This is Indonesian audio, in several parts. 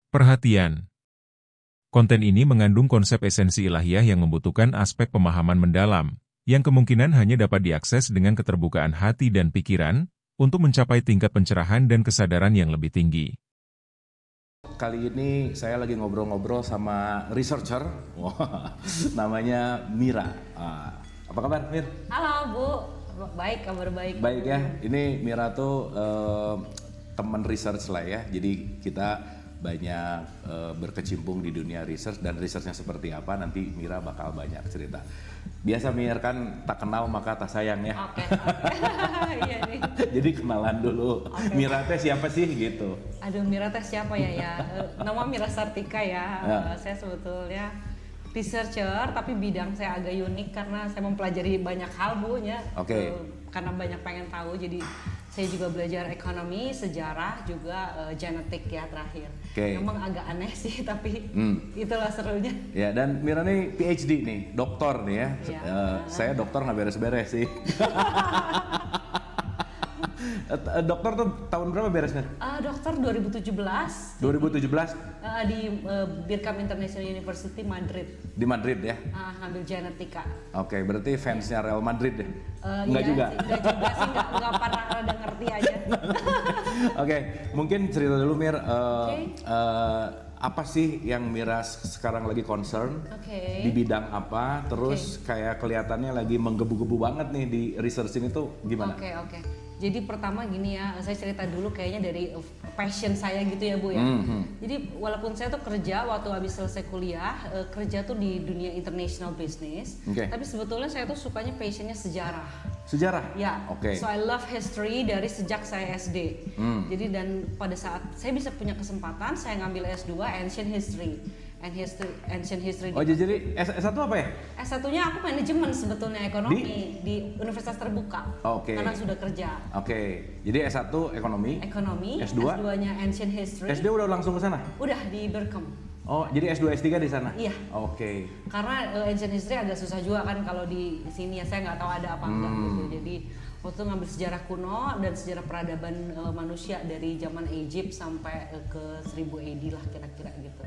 Perhatian. Konten ini mengandung konsep esensi ilahiyah yang membutuhkan aspek pemahaman mendalam, yang kemungkinan hanya dapat diakses dengan keterbukaan hati dan pikiran, untuk mencapai tingkat pencerahan dan kesadaran yang lebih tinggi. Kali ini saya lagi ngobrol-ngobrol sama researcher, namanya Mira. Apa kabar, Mir? Halo Bu, baik, kabar baik. Baik ya, ini Mira tuh teman research lah ya, jadi kita banyak berkecimpung di dunia research, dan researchnya seperti apa nanti Mira bakal banyak cerita. Biasa Mir kan tak kenal maka tak sayang ya. Oke. Iya nih. Jadi kenalan dulu. Okay. Mira teh siapa sih gitu? Aduh, Mira teh siapa ya? Nama Mira Sartika ya. Saya sebetulnya researcher, tapi bidang saya agak unik karena saya mempelajari banyak hal Bu ya. Oke. Karena banyak pengen tahu, jadi saya juga belajar ekonomi, sejarah, juga genetik ya terakhir. Memang agak aneh sih, tapi itulah serunya. Ya, dan Mira nih PhD nih, doktor nih ya. Saya dokter nggak beres-beres sih. Dokter tuh tahun berapa beresnya? Dokter 2017. 2017? Di Birkam International University Madrid. Di Madrid ya? Ngambil genetika. Oke, berarti fansnya Real Madrid ya? Enggak juga sih, enggak pernah ada ngerti aja. Oke, mungkin cerita dulu Mir, apa sih yang Mira sekarang lagi concern, di bidang apa, terus kayak kelihatannya lagi menggebu-gebu banget nih di researching itu gimana? Oke. Jadi pertama gini ya, saya cerita dulu kayaknya dari passion saya gitu ya Bu ya. Jadi walaupun saya tuh kerja waktu habis selesai kuliah, kerja tuh di dunia international business, tapi sebetulnya saya tuh sukanya passionnya sejarah. Sejarah? Ya, So I love history dari sejak saya SD. Jadi dan pada saat saya bisa punya kesempatan, saya ngambil S2 Ancient History. Ancient History. Oh jadi S1 apa ya? S1-nya aku manajemen sebetulnya, ekonomi di Universitas Terbuka. Karena sudah kerja. Jadi S1 ekonomi. S2-nya Ancient History. S2 udah langsung ke sana? Udah di Berkem. Oh, jadi S2 S3 di sana? Iya. Karena Ancient History agak susah juga kan kalau di sini ya, saya nggak tahu ada apa enggak gitu. Jadi waktu itu ngambil sejarah kuno dan sejarah peradaban manusia dari zaman Egypt sampai ke 1000 AD lah kira-kira gitu.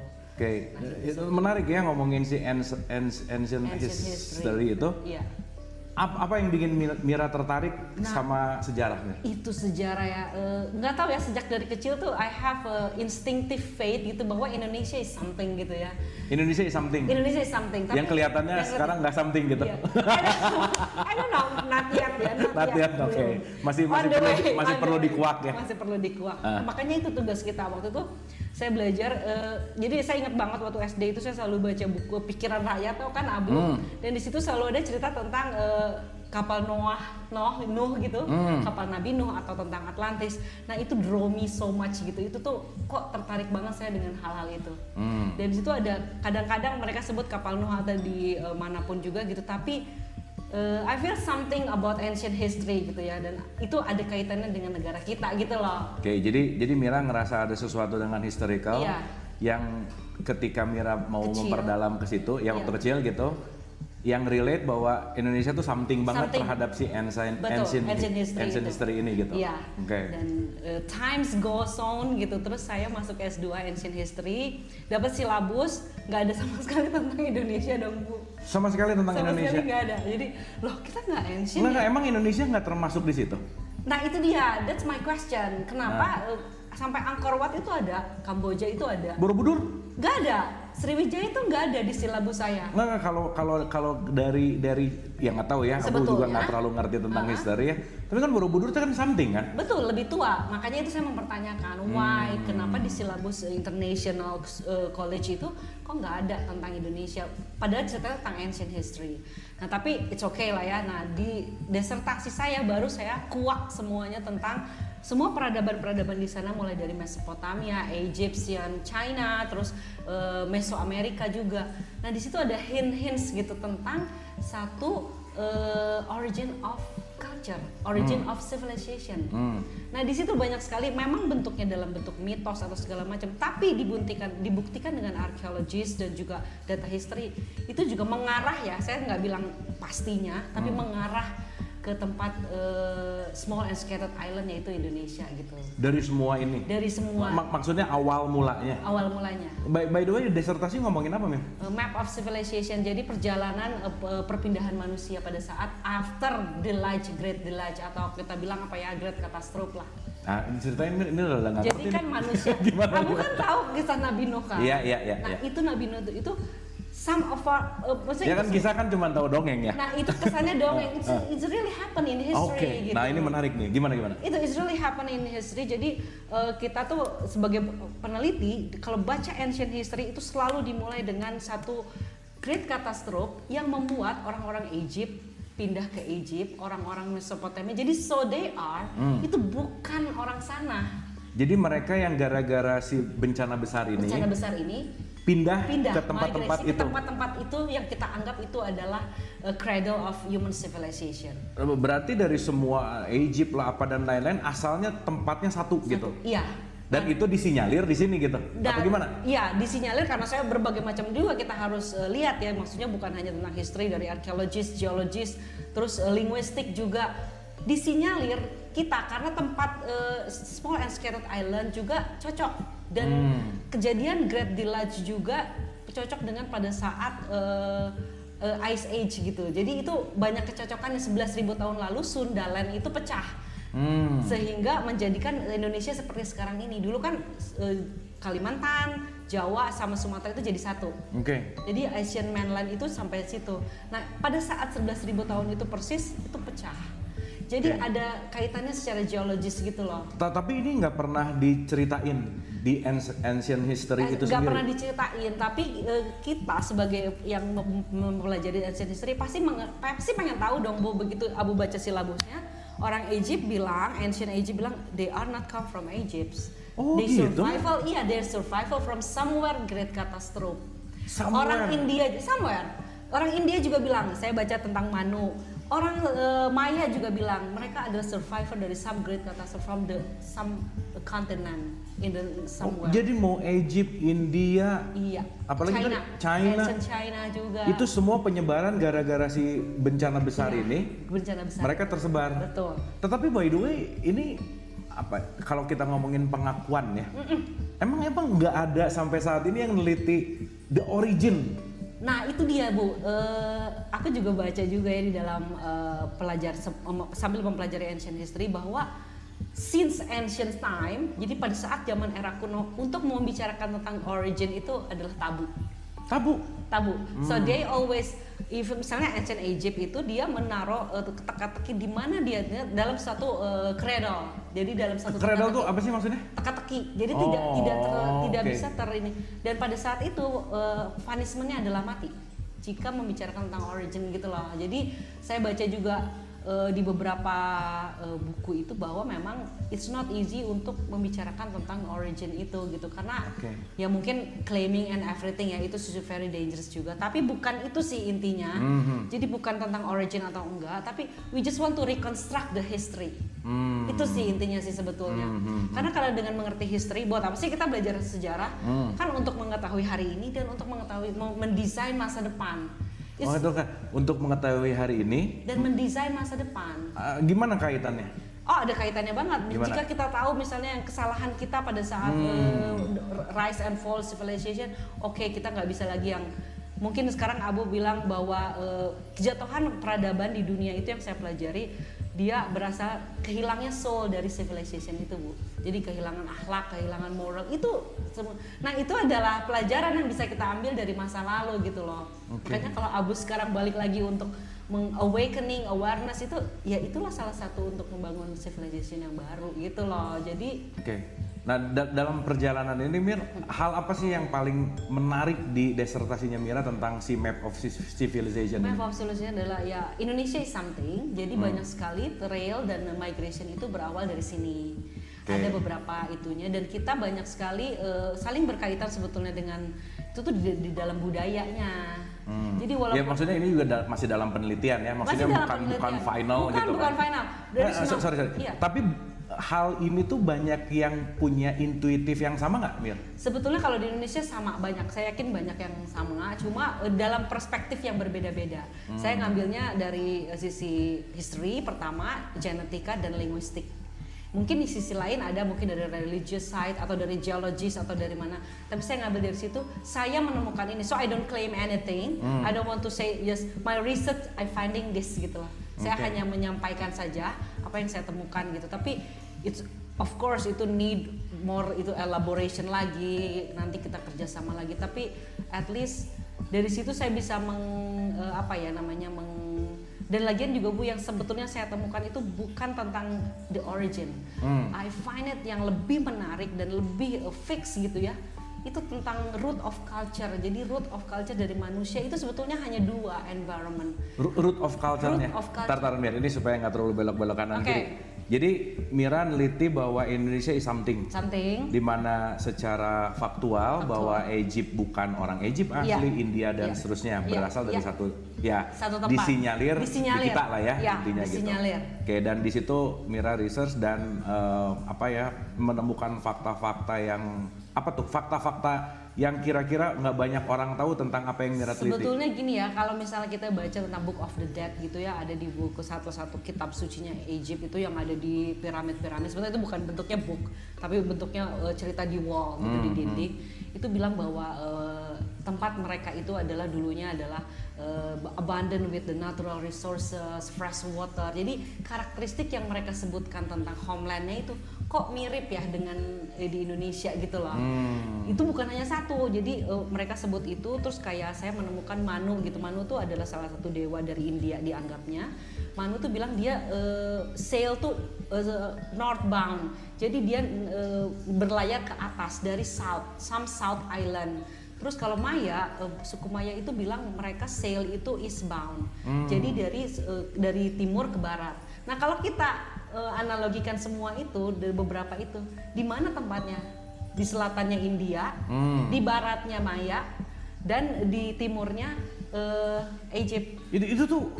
Itu menarik ya ngomongin si ancient history itu. Iya. Apa yang bikin Mira tertarik sama sejarahnya? Itu sejarah ya, nggak tahu ya, sejak dari kecil tuh I have a instinctive faith gitu bahwa Indonesia is something gitu ya. Indonesia is something. Tapi yang kelihatannya sekarang nggak something gitu. Iya. I don't know, not yet ya. Masih perlu dikuak ya. Masih perlu dikuak. Makanya itu tugas kita waktu itu. Saya belajar, jadi saya ingat banget waktu SD itu saya selalu baca buku Pikiran Rakyat, tau kan Abu? Dan di situ selalu ada cerita tentang kapal Nuh gitu, kapal Nabi Nuh atau tentang Atlantis. Nah itu draw me so much gitu, itu tuh kok tertarik banget saya dengan hal-hal itu. Dan di situ ada kadang-kadang mereka sebut kapal Nuh atau di manapun juga gitu, tapi I feel something about ancient history gitu ya, dan itu ada kaitannya dengan negara kita gitu loh. Jadi Mira ngerasa ada sesuatu dengan historical yang ketika Mira mau memperdalam ke situ, yang waktu kecil gitu, yang relate bahwa Indonesia tuh something banget terhadap si ancient history ini gitu. Iya. Dan times goes on gitu, terus saya masuk S2 ancient history, dapat silabus, nggak ada sama sekali tentang Indonesia dong Bu. Sama sekali tentang Indonesia? Sama sekali nggak ada. Jadi loh kita nggak ancient. Nggak, emang Indonesia nggak termasuk di situ? Nah itu dia, that's my question. Kenapa sampai Angkor Wat itu ada, Kamboja itu ada, Borobudur? Nggak ada. Sriwijaya itu nggak ada di silabus saya. Nggak, kalau dari yang nggak tahu ya, aku juga nggak terlalu ngerti tentang history ya. Tapi kan Borobudur itu kan something kan? Betul, lebih tua. Makanya itu saya mempertanyakan why, kenapa di silabus international college itu kok nggak ada tentang Indonesia. Padahal ceritanya tentang ancient history. Nah tapi it's okay lah ya. Nah di disertasi saya baru saya kuak semuanya tentang semua peradaban-peradaban di sana, mulai dari Mesopotamia, Egyptian, China, terus Mesoamerika juga. Nah di situ ada hints gitu tentang satu origin of culture, origin of civilization. Nah di situ banyak sekali, memang bentuknya dalam bentuk mitos atau segala macam, tapi dibuktikan dengan arkeologis dan juga data history itu juga mengarah ya. Saya nggak bilang pastinya, tapi mengarah ke tempat small and scattered island yaitu Indonesia gitu. Dari semua ini? Dari semua. Maksudnya awal mulanya? Awal mulanya. By the way, disertasi ngomongin apa, Mir? Map of Civilization, jadi perjalanan perpindahan manusia pada saat after Great Deluge atau kita bilang apa ya, Great Catastrophe lah. Nah, ceritain Mir, ini udah nggak jadi kan manusia, kamu kan tahu kisah Nabi Nuh kan? Iya. Nah itu Nabi Nuh itu some of our ya kan kisah kan cuma tahu dongeng ya. Nah itu kesannya dongeng, it's really happen in history gitu. Nah ini menarik nih, gimana? Itu it's really happen in history. Jadi kita tuh sebagai peneliti kalau baca ancient history itu selalu dimulai dengan satu great catastrophe yang membuat orang-orang Egypt pindah ke Egypt, orang-orang Mesopotamia. Jadi so they are itu bukan orang sana. Jadi mereka yang gara-gara si bencana besar ini pindah ke tempat-tempat itu. Ke tempat-tempat itu yang kita anggap itu adalah cradle of human civilization. Berarti dari semua Egypt lah apa dan lain-lain asalnya tempatnya satu. Gitu. Iya. Dan itu disinyalir di sini gitu. Apa gimana? Iya, disinyalir karena saya berbagai macam juga kita harus lihat ya, maksudnya bukan hanya tentang history dari arkeologis, geologis, terus linguistik juga disinyalir kita karena tempat small and scattered island juga cocok dan kejadian Great Deluge juga cocok dengan pada saat Ice Age gitu. Jadi itu banyak kecocokan yang 11.000 tahun lalu Sundaland itu pecah. Sehingga menjadikan Indonesia seperti sekarang ini. Dulu kan Kalimantan, Jawa sama Sumatera itu jadi satu. Jadi Asian mainland itu sampai situ. Nah pada saat 11.000 tahun itu persis itu pecah. Jadi ada kaitannya secara geologis gitu loh. Tapi ini nggak pernah diceritain di ancient history itu sendiri? Nggak pernah diceritain, tapi kita sebagai yang mempelajari ancient history pasti pengen tahu dong Bu, begitu Abu baca silabusnya. Orang Egypt bilang, ancient Egypt bilang, they are not come from Egypt. They survival, their survival from somewhere great catastrophe. Orang India, Orang India juga bilang, saya baca tentang Manu. Orang Maya juga bilang, mereka adalah survivor dari some great catastrophe from some continent in the somewhere. Jadi mau Egypt, India, apalagi China juga. Itu semua penyebaran gara-gara si bencana besar ini. Bencana besar. Mereka tersebar. Betul. Tetapi by the way, ini apa? Kalau kita ngomongin pengakuan ya, emang nggak ada sampai saat ini yang neliti the origin. Nah itu dia Bu, aku juga baca juga ya di dalam sambil mempelajari ancient history bahwa since ancient time, jadi pada saat zaman era kuno untuk membicarakan tentang origin itu adalah tabu. So they always, even misalnya ancient Egypt itu dia menaruh teka-teki di mana dia dalam satu cradle. Jadi dalam satu cradle itu apa sih maksudnya? Teka-teki. Jadi tidak bisa ini. Dan pada saat itu punishment-nya adalah mati jika membicarakan tentang origin gitu loh. Jadi saya baca juga di beberapa buku itu bahwa memang it's not easy untuk membicarakan tentang origin itu gitu karena ya mungkin claiming and everything ya itu very dangerous juga, tapi bukan itu sih intinya. Jadi bukan tentang origin atau enggak, tapi we just want to reconstruct the history. Itu sih intinya sih sebetulnya. Karena kalau dengan mengerti history, buat apa sih kita belajar sejarah? Kan untuk mengetahui hari ini dan untuk mengetahui mendesain masa depan. Untuk mengetahui hari ini dan mendesain masa depan. Gimana kaitannya? Ada kaitannya banget. Gimana? Jika kita tahu misalnya yang kesalahan kita pada saat rise and fall civilization, kita nggak bisa lagi yang mungkin sekarang Abu bilang bahwa kejatuhan peradaban di dunia itu yang saya pelajari, dia berasa kehilangnya soul dari civilization itu Bu. Jadi kehilangan akhlak, kehilangan moral itu. Nah itu adalah pelajaran yang bisa kita ambil dari masa lalu gitu loh. Makanya kalau Abu sekarang balik lagi untuk awakening awareness itu, ya itulah salah satu untuk membangun civilization yang baru gitu loh. Jadi Nah dalam perjalanan ini Mir, hal apa sih yang paling menarik di disertasinya Mira tentang si Map of Civilization? Map of Civilization adalah ya Indonesia is something. Jadi banyak sekali trail dan migration itu berawal dari sini. Ada beberapa itunya dan kita banyak sekali saling berkaitan sebetulnya dengan itu tuh di dalam budayanya. Jadi walaupun ya maksudnya ini juga masih dalam penelitian ya, maksudnya bukan final gitu. Bukan final. Sorry. Iya. Tapi hal ini tuh banyak yang punya intuitif yang sama nggak, Mir? Sebetulnya kalau di Indonesia sama banyak, saya yakin banyak yang sama, cuma dalam perspektif yang berbeda-beda. Saya ngambilnya dari sisi history pertama, genetika dan linguistik. Mungkin di sisi lain ada mungkin dari religious side atau dari geologis atau dari mana. Tapi saya ngambil dari situ, saya menemukan ini. So I don't claim anything. I don't want to say yes my research I finding this gitu lah. Saya hanya menyampaikan saja apa yang saya temukan gitu. Tapi it's of course itu need more itu elaboration lagi. Nanti kita kerjasama lagi. Tapi at least dari situ saya bisa dan lagian juga Bu yang sebetulnya saya temukan itu bukan tentang the origin. I find it yang lebih menarik dan lebih fix gitu ya. Itu tentang root of culture. Jadi root of culture dari manusia itu sebetulnya hanya dua, environment. Root of culture-nya. Tar Mir, ini supaya nggak terlalu belok-belok kanan kiri. Jadi Mira neliti bahwa Indonesia is something. Di mana secara faktual bahwa Egypt bukan orang Egypt asli, India dan seterusnya berasal dari satu tempat. Disinyalir di kita lah ya, intinya gitu. Oke, dan di situ Mira research dan menemukan fakta-fakta yang fakta-fakta yang kira-kira nggak banyak orang tahu tentang apa yang Mira teliti. Sebetulnya gini ya, kalau misalnya kita baca tentang Book of the Dead gitu ya, ada di buku satu kitab sucinya Egypt itu yang ada di piramid-piramid. Sebenarnya itu bukan bentuknya book, tapi bentuknya cerita di wall gitu, di dinding. Itu bilang bahwa tempat mereka itu adalah dulunya adalah abundant with the natural resources, fresh water. Jadi karakteristik yang mereka sebutkan tentang homelandnya itu kok mirip ya dengan di Indonesia gitu loh. Itu bukan hanya satu, jadi mereka sebut itu. Terus kayak saya menemukan Manu gitu. Manu tuh adalah salah satu dewa dari India dianggapnya. Manu tuh bilang dia sail tuh northbound. Jadi dia berlayar ke atas dari some south island. Terus kalau Maya, suku Maya itu bilang mereka sail itu eastbound. Jadi dari timur ke barat. Nah, kalau kita analogikan semua itu dari beberapa itu, di mana tempatnya? Di selatannya India, di baratnya Maya, dan di timurnya Egypt. Itu tuh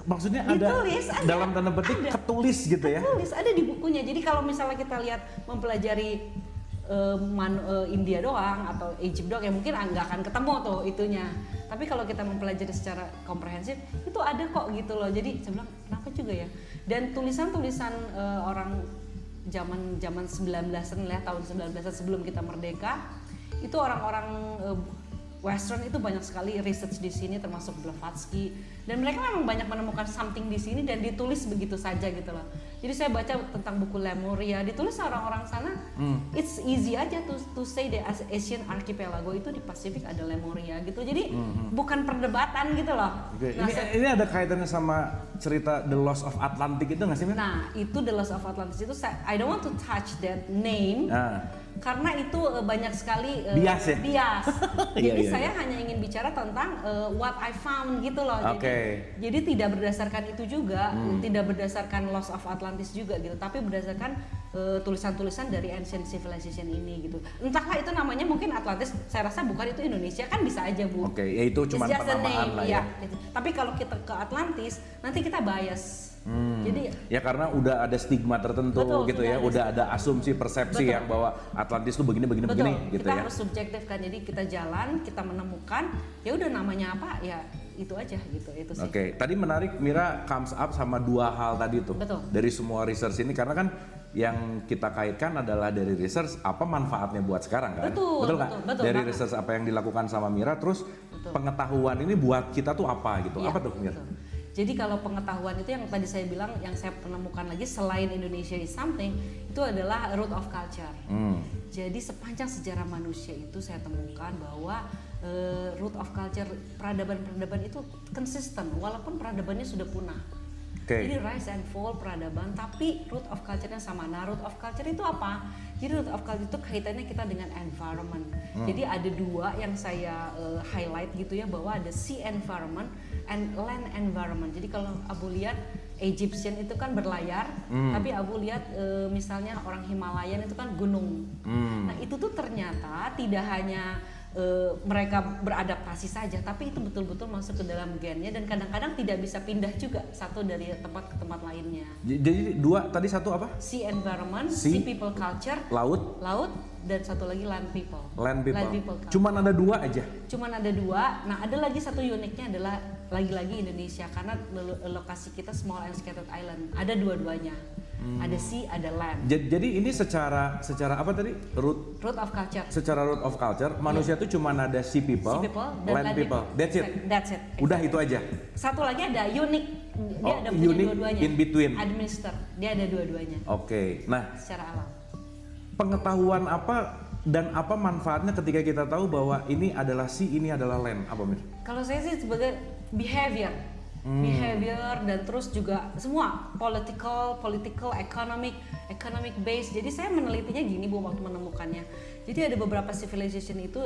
maksudnya ditulis, ada dalam tanda petik ketulis gitu ya? Ketulis, ada di bukunya. Jadi kalau misalnya kita lihat mempelajari India doang atau Egypt doang ya mungkin nggak akan ketemu tuh itunya. Tapi kalau kita mempelajari secara komprehensif itu ada kok gitu loh. Jadi saya bilang kenapa juga ya. Dan tulisan-tulisan orang zaman 19-an lah, tahun 19-an sebelum kita merdeka, itu orang-orang Western itu banyak sekali research di sini termasuk Blavatsky, dan mereka memang banyak menemukan something di sini dan ditulis begitu saja gitu loh. Jadi saya baca tentang buku Lemuria, ditulis orang-orang sana, it's easy aja to say the Asian archipelago itu di Pasifik ada Lemuria gitu. Jadi bukan perdebatan gitu loh. Nah, ini ada kaitannya sama cerita The Lost of Atlantic itu nggak sih, Mir? Nah, itu The Lost of Atlantis itu I don't want to touch that name. Karena itu banyak sekali bias. Jadi saya hanya ingin bicara tentang what I found gitu loh. Jadi tidak berdasarkan itu juga, tidak berdasarkan Lost of Atlantis juga gitu, tapi berdasarkan tulisan-tulisan dari ancient civilization ini gitu. Entahlah itu namanya mungkin Atlantis, saya rasa bukan itu Indonesia, kan bisa aja Bu. Ya itu cuma penamaan lah ya. Gitu. Tapi kalau kita ke Atlantis, nanti kita bias. Jadi ya karena udah ada stigma tertentu gitu ya, udah ada asumsi persepsi yang bahwa Atlantis tuh begini gitu kita ya. Kita harus subjektif kan, jadi kita jalan, kita menemukan, ya udah namanya apa ya itu aja gitu, itu sih. Tadi menarik Mira comes up sama dua hal tadi tuh. Dari semua research ini, karena kan yang kita kaitkan adalah dari research apa manfaatnya buat sekarang kan. Betul nggak? Dari research apa yang dilakukan sama Mira, terus pengetahuan ini buat kita tuh apa gitu. Apa tuh Mira? Jadi kalau pengetahuan itu yang tadi saya bilang, yang saya penemukan lagi selain Indonesia is something, itu adalah root of culture. Jadi sepanjang sejarah manusia itu saya temukan bahwa root of culture, peradaban-peradaban itu konsisten walaupun peradabannya sudah punah. Jadi rise and fall peradaban, tapi root of culture-nya sama. Nah, root of culture itu apa? Jadi root of culture itu kaitannya kita dengan environment. Jadi ada dua yang saya highlight gitu ya, bahwa ada sea environment and land environment. Jadi kalau Abu lihat Egyptian itu kan berlayar, tapi Abu lihat misalnya orang Himalayan itu kan gunung. Nah itu tuh ternyata tidak hanya mereka beradaptasi saja, tapi itu betul-betul masuk ke dalam gennya dan kadang-kadang tidak bisa pindah juga satu dari tempat ke tempat lainnya. Jadi dua tadi, satu apa? Sea environment, sea people culture, laut, dan satu lagi land people. Land people. Culture. Cuman ada dua aja. Cuman ada dua. Nah, ada lagi satu uniknya adalah lagi-lagi Indonesia karena lokasi kita small and scattered island. Ada dua-duanya. Ada sea, ada land. Jadi ini secara apa tadi? Root of culture. Secara root of culture, manusia tuh cuma ada sea people dan land people. That's it. Udah itu aja. Satu lagi ada unik. Dia ada punya unique dua-duanya. In between. Administer. Dia ada dua-duanya. Oke. Nah, secara alam. Pengetahuan apa dan apa manfaatnya ketika kita tahu bahwa ini adalah sea, ini adalah land? Apa, Mir? Kalau saya sih sebagai behavior dan terus juga semua political, economic base. Jadi saya menelitinya gini Bu waktu menemukannya. Jadi ada beberapa civilization itu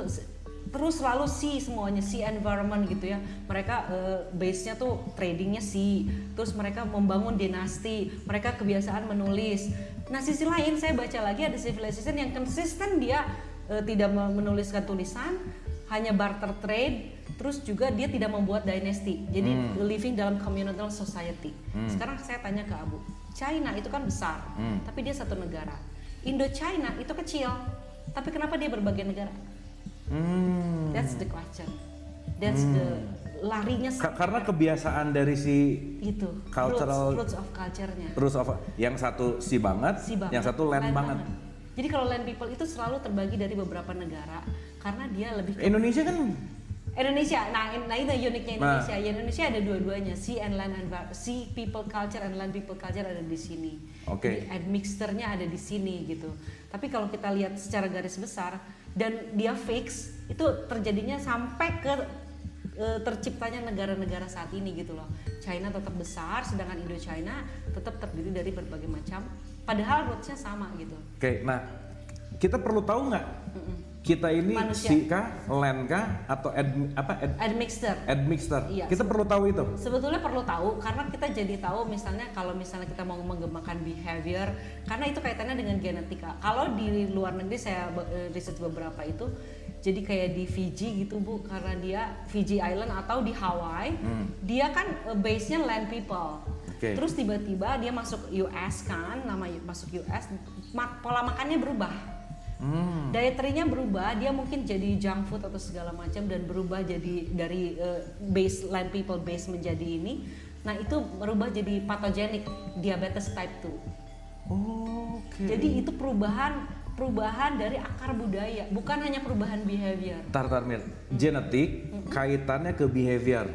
terus selalu semuanya sea environment gitu ya. Mereka base-nya tuh tradingnya sea. Terus mereka membangun dinasti. Mereka kebiasaan menulis. Nah sisi lain saya baca lagi ada civilization yang konsisten dia tidak menuliskan tulisan, hanya barter trade. Terus juga dia tidak membuat dynasty, jadi living dalam communal society. Sekarang saya tanya ke Abu, China itu kan besar, tapi dia satu negara. Indo-China itu kecil, tapi kenapa dia berbagai negara? That's the question. That's the larinya. Karena kebiasaan dari si itu cultural roots of culture-nya. Roots of yang satu sea banget, yang satu land banget. Jadi kalau land people itu selalu terbagi dari beberapa negara karena dia lebih Indonesia kan nah itu uniknya Indonesia. Indonesia ada dua-duanya, sea and land sea people culture and land people culture ada di sini. Jadi admixture-nya ada di sini gitu. Tapi kalau kita lihat secara garis besar dan dia fix itu terjadinya sampai ke terciptanya negara-negara saat ini gitu loh. China tetap besar, sedangkan Indo-China tetap terdiri dari berbagai macam. Padahal roots-nya sama gitu. Oke, nah kita perlu tahu nggak? Kita ini sea kah, land kah, atau admixture. Iya, kita perlu tahu itu. Sebetulnya perlu tahu karena kita jadi tahu misalnya kalau misalnya kita mau mengembangkan behavior karena itu kaitannya dengan genetika. Kalau di luar negeri saya riset beberapa itu jadi kayak di Fiji gitu Bu, karena dia Fiji Island atau di Hawaii, dia kan base-nya land people. Terus tiba-tiba dia masuk US kan, masuk US, pola makannya berubah. Dietary-nya berubah, dia mungkin jadi junk food atau segala macam dan berubah jadi dari base land people base menjadi ini. Nah, itu berubah jadi patogenik diabetes type 2. Jadi itu perubahan dari akar budaya, bukan hanya perubahan behavior. Tar Mir, genetik kaitannya ke behavior.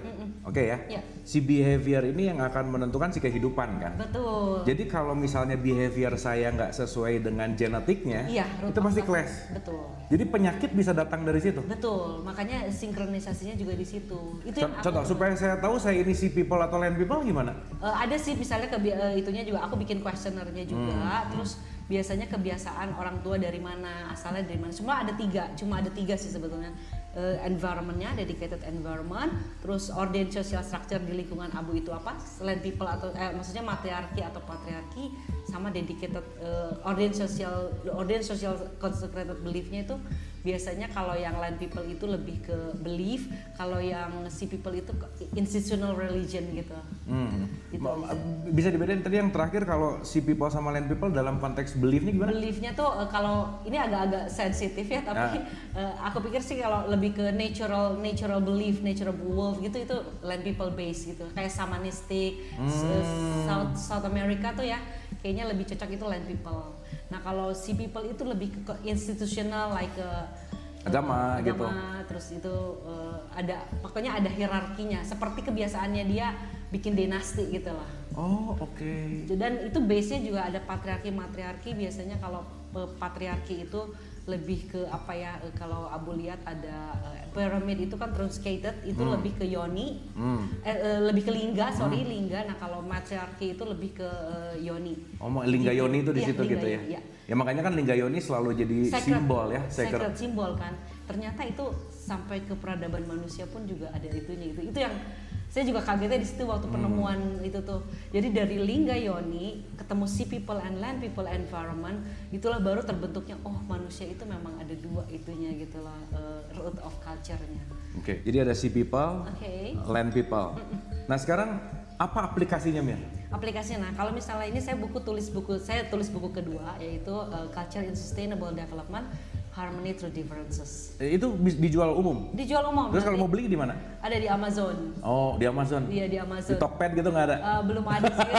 Ya. Si behavior ini yang akan menentukan si kehidupan kan. Betul. Jadi kalau misalnya behavior saya nggak sesuai dengan genetiknya, itu pasti clash. Betul. Jadi penyakit bisa datang dari situ. Betul. Makanya sinkronisasinya juga di situ. Itu contoh supaya saya tahu saya ini sea people atau land people gimana? Ada sih misalnya itunya juga aku bikin questionnaire-nya juga. Terus biasanya kebiasaan orang tua dari mana, asalnya dari mana. Cuma ada tiga sih sebetulnya. Environment-nya, dedicated environment, terus ordained social structure di lingkungan Abu itu apa, land people atau maksudnya matriarki atau patriarki, sama dedicated ordained social consecrated belief-nya itu biasanya kalau yang land people itu lebih ke belief, kalau yang sea people itu institutional religion gitu. Bisa dibedain tadi yang terakhir kalau sea people sama land people dalam konteks belief-nya gimana? Belief-nya tuh kalau ini agak-agak sensitif ya, tapi aku pikir sih kalau lebih ke natural belief, natural world gitu, itu land people base gitu, kayak shamanistic, South America tuh ya kayaknya lebih cocok itu land people. Nah kalau sea people itu lebih ke institutional, like agama gitu. Terus itu pokoknya ada hierarkinya, seperti kebiasaannya dia bikin dinasti gitu lah. Dan itu base-nya juga ada patriarki matriarki. Biasanya kalau patriarki itu lebih ke apa ya, kalau Abu lihat ada pyramid itu kan truncated, itu lebih ke yoni, lebih ke lingga. Nah kalau matriarki itu lebih ke yoni. Lingga yoni itu di situ gitu ya. Ya makanya kan lingga yoni selalu jadi simbol ya, sacred simbol kan. Ternyata itu sampai ke peradaban manusia pun juga ada itunya. Itu yang Saya juga kagetnya di situ waktu penemuan itu tuh. Jadi dari lingga yoni ketemu sea people and land people environment, itulah baru terbentuknya oh manusia itu memang ada dua itunya gitulah root of culture-nya. Oke, jadi ada sea people, land people. Nah sekarang apa aplikasinya Mir? Aplikasinya, nah kalau misalnya ini saya tulis buku kedua yaitu Culture in Sustainable Development, Harmony Through Differences. Itu dijual umum? Dijual umum. Terus kalau mau beli di mana? Ada di Amazon. Oh, di Amazon? Iya, di Amazon. Di Tokped gitu nggak ada? Belum ada sih.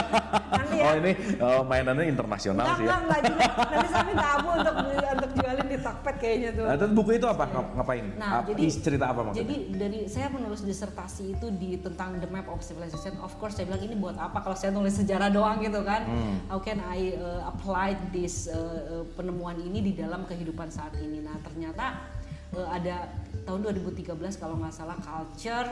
Nanti ya. Oh ini mainannya internasional sih ya? Enggak juga. Nanti saya minta Abu untuk jualin di Tokped kayaknya tuh. Nah, terus buku itu apa? Ngapain? Nah, jadi cerita apa maksudnya? Jadi dari saya menulis disertasi itu tentang the map of civilization. Of course saya bilang ini buat apa kalau saya nulis sejarah doang gitu kan? How can I apply this penemuan ini di dalam kehidupan saat ini? Nah ternyata ada tahun 2013 kalau nggak salah culture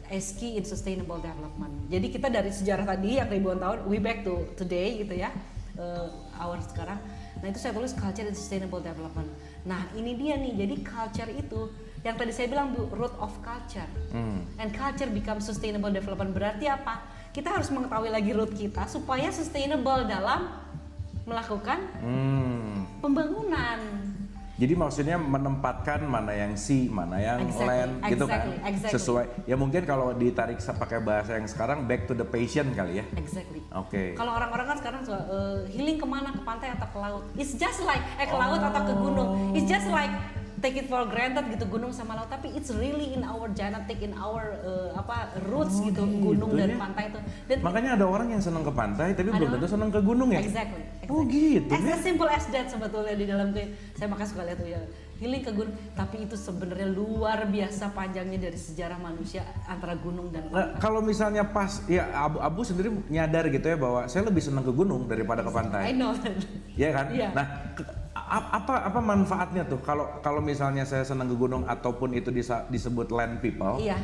as key in sustainable development. Jadi kita dari sejarah tadi yang ribuan tahun, we back to today gitu ya, our sekarang. Nah itu saya tulis culture and sustainable development. Nah ini dia nih, jadi culture itu yang tadi saya bilang root of culture. And culture becomes sustainable development berarti apa? Kita harus mengetahui lagi root kita supaya sustainable dalam melakukan pembangunan. Jadi maksudnya menempatkan mana yang sea, mana yang land gitu kan. Sesuai. Ya mungkin kalau ditarik pakai bahasa yang sekarang back to the passion kali ya. Exactly. Oke. Kalau orang-orang kan sekarang healing kemana, ke pantai atau ke laut. It's just like ke laut atau ke gunung. It's just like take it for granted gitu gunung sama laut, tapi it's really in our genetic, in our roots gitu gunung dan pantai itu. Dan makanya ada orang yang senang ke pantai tapi belum tentu senang ke gunung ya. Exactly. Oh gitu. As simple as that sebetulnya di dalam saya makanya suka lihat tuh ya healing ke gunung, tapi itu sebenarnya luar biasa panjangnya dari sejarah manusia antara gunung dan pantai. Kalau misalnya pas ya Abu sendiri nyadar gitu ya bahwa saya lebih senang ke gunung daripada ke pantai. I know. Iya kan? Yeah. Nah, apa manfaatnya tuh kalau misalnya saya senang ke gunung ataupun itu disebut land people? Iya.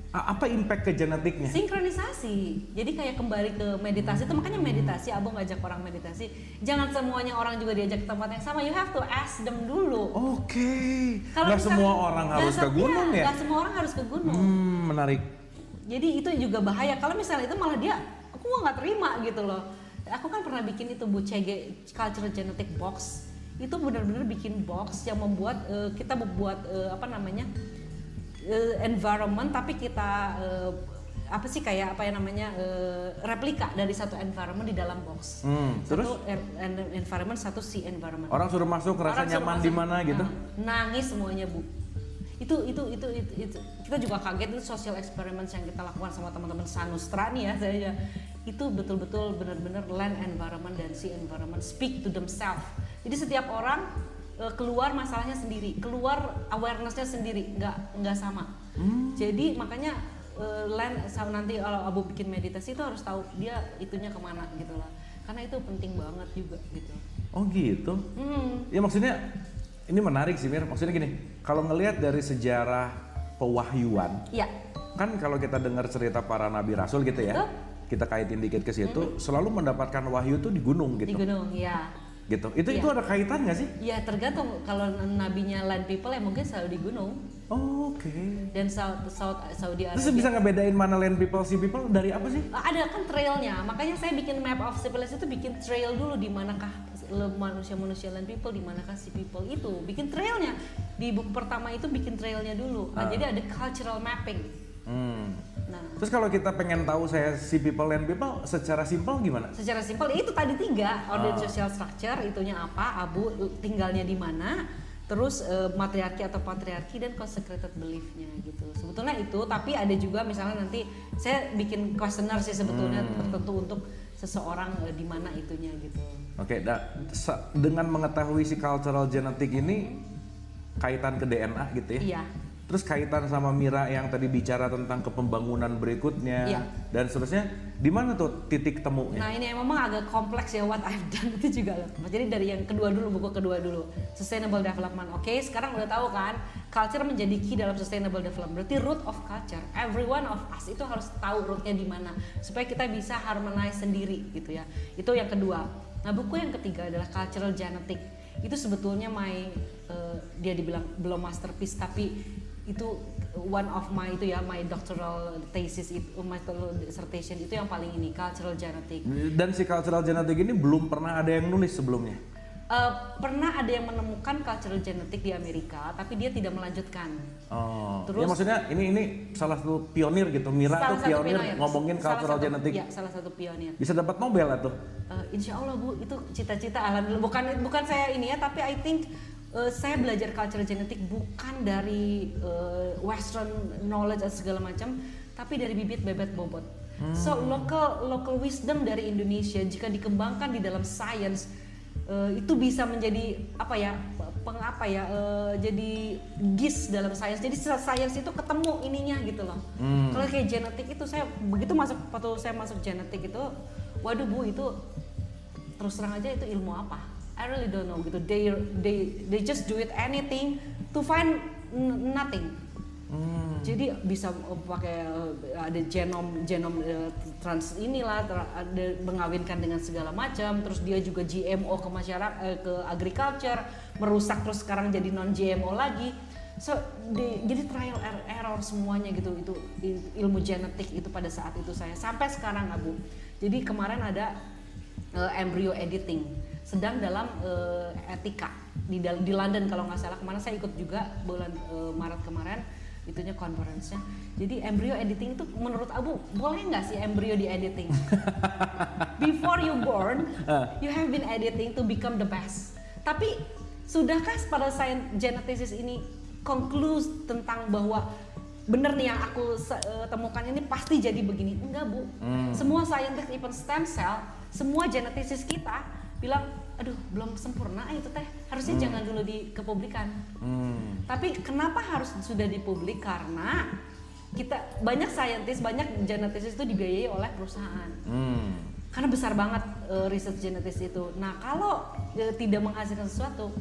Apa impact ke genetiknya? Sinkronisasi. Jadi kayak kembali ke meditasi itu, makanya meditasi, Abang ngajak orang meditasi. Jangan semuanya orang juga diajak ke tempat yang sama. You have to ask them dulu. Oke. Nggak semua orang harus ke gunung ya? Nggak semua orang harus ke gunung. Menarik. Jadi itu juga bahaya. Kalau misalnya itu malah dia, aku nggak terima gitu loh. Aku kan pernah bikin itu Bu CG Cultural Genetic Box. Itu benar-benar bikin box yang membuat kita membuat environment, tapi kita replika dari satu environment di dalam box. Satu environment, satu sea environment. Orang suruh masuk ngerasa nyaman di mana gitu? Nangis semuanya Bu. Itu kita juga kaget, itu social experiments yang kita lakukan sama teman-teman Sanustra nih ya, saya itu betul-betul benar-benar land environment dan sea environment speak to themselves. Jadi setiap orang keluar masalahnya sendiri, keluar awarenessnya sendiri, nggak sama. Jadi makanya land nanti kalau Abu bikin meditasi itu harus tahu dia itunya kemana gitu lah, karena itu penting banget juga gitu. Oh gitu. Ya maksudnya ini menarik sih Mir. Maksudnya gini, kalau ngelihat dari sejarah pewahyuan, ya. Kan kalau kita dengar cerita para nabi rasul gitu ya, kita kaitin dikit ke situ, selalu mendapatkan wahyu tuh di gunung gitu. Di gunung, ya. Gitu. Itu ada kaitan nggak sih? Ya tergantung. Kalau nabinya land people ya mungkin selalu di gunung. Oh, oke. Dan Saudi Arabia. Terus bisa ngebedain mana land people, sea people dari apa sih? Ada kan trailnya. Makanya saya bikin map of civilization itu bikin trail dulu di manakah manusia land people, di manakah sea people itu. Bikin trailnya. Di buku pertama itu bikin trailnya dulu. Nah, jadi ada cultural mapping. Nah, terus kalau kita pengen tahu saya sea people, land people, secara simpel gimana? Secara simpel itu tadi 3, order social structure, itunya apa, Abu tinggalnya di mana, terus matriarki atau patriarki dan consecrated belief-nya gitu. Sebetulnya itu, tapi ada juga misalnya nanti saya bikin questionnaire sih sebetulnya tertentu untuk seseorang di mana itunya gitu. Oke, dengan mengetahui si cultural genetic ini kaitan ke DNA gitu ya? Iya. Terus kaitan sama Mira yang tadi bicara tentang kepembangunan berikutnya dan seterusnya, di mana tuh titik temunya? Nah ini memang agak kompleks ya what I've done itu juga. Jadi dari yang kedua dulu, buku kedua dulu, sustainable development. Oke, sekarang udah tahu kan, culture menjadi key dalam sustainable development. Berarti root of culture, every one of us itu harus tahu rootnya di mana supaya kita bisa harmonize sendiri gitu ya. Itu yang kedua. Nah buku yang ketiga adalah cultural genetic. Itu sebetulnya dia dibilang belum masterpiece, tapi itu one of my my doctoral thesis itu, my doctoral dissertation itu yang paling ini, cultural genetic. Dan si cultural genetic ini belum pernah ada yang nulis sebelumnya? Pernah ada yang menemukan cultural genetic di Amerika, tapi dia tidak melanjutkan. Terus, ya maksudnya ini salah satu pionir gitu, Mira tuh pionir ngomongin cultural genetic. Ya, salah satu pionir. Bisa dapat Nobel atau? Insya Allah Bu, itu cita-cita alhamdulillah. Bukan saya ini ya, tapi I think saya belajar cultural genetic bukan dari Western knowledge dan segala macam, tapi dari bibit bebet bobot. So local wisdom dari Indonesia jika dikembangkan di dalam science itu bisa menjadi jadi GIS dalam sains. Jadi sains itu ketemu ininya gitu loh. Kalau kayak genetik itu waktu saya masuk genetik itu, waduh Bu, itu terus terang aja itu ilmu apa? I really don't know gitu. They just do it anything to find nothing. Jadi bisa pakai ada genom trans inilah, ada mengawinkan dengan segala macam, terus dia juga GMO ke masyarakat, ke agriculture, merusak terus sekarang jadi non GMO lagi. So jadi trial error semuanya gitu. Itu ilmu genetik itu pada saat itu saya sampai sekarang Abu. Jadi kemarin ada embryo editing sedang dalam etika di London kalau nggak salah. Kemarin saya ikut juga bulan Maret kemarin itunya conference-nya. Jadi embryo editing itu menurut Abu boleh nggak sih embryo di editing? Before you born, you have been editing to become the best. Tapi sudahkah pada sains geneticist ini conclude tentang bahwa bener nih yang aku temukan ini pasti jadi begini? Enggak Bu. Semua scientist, even stem cell, semua geneticists kita bilang, aduh belum sempurna itu teh, harusnya jangan dulu kepublikan. Tapi kenapa harus sudah dipublik? Karena kita banyak saintis, banyak genetis itu dibiayai oleh perusahaan. Karena besar banget research genetis itu. Nah kalau tidak menghasilkan sesuatu,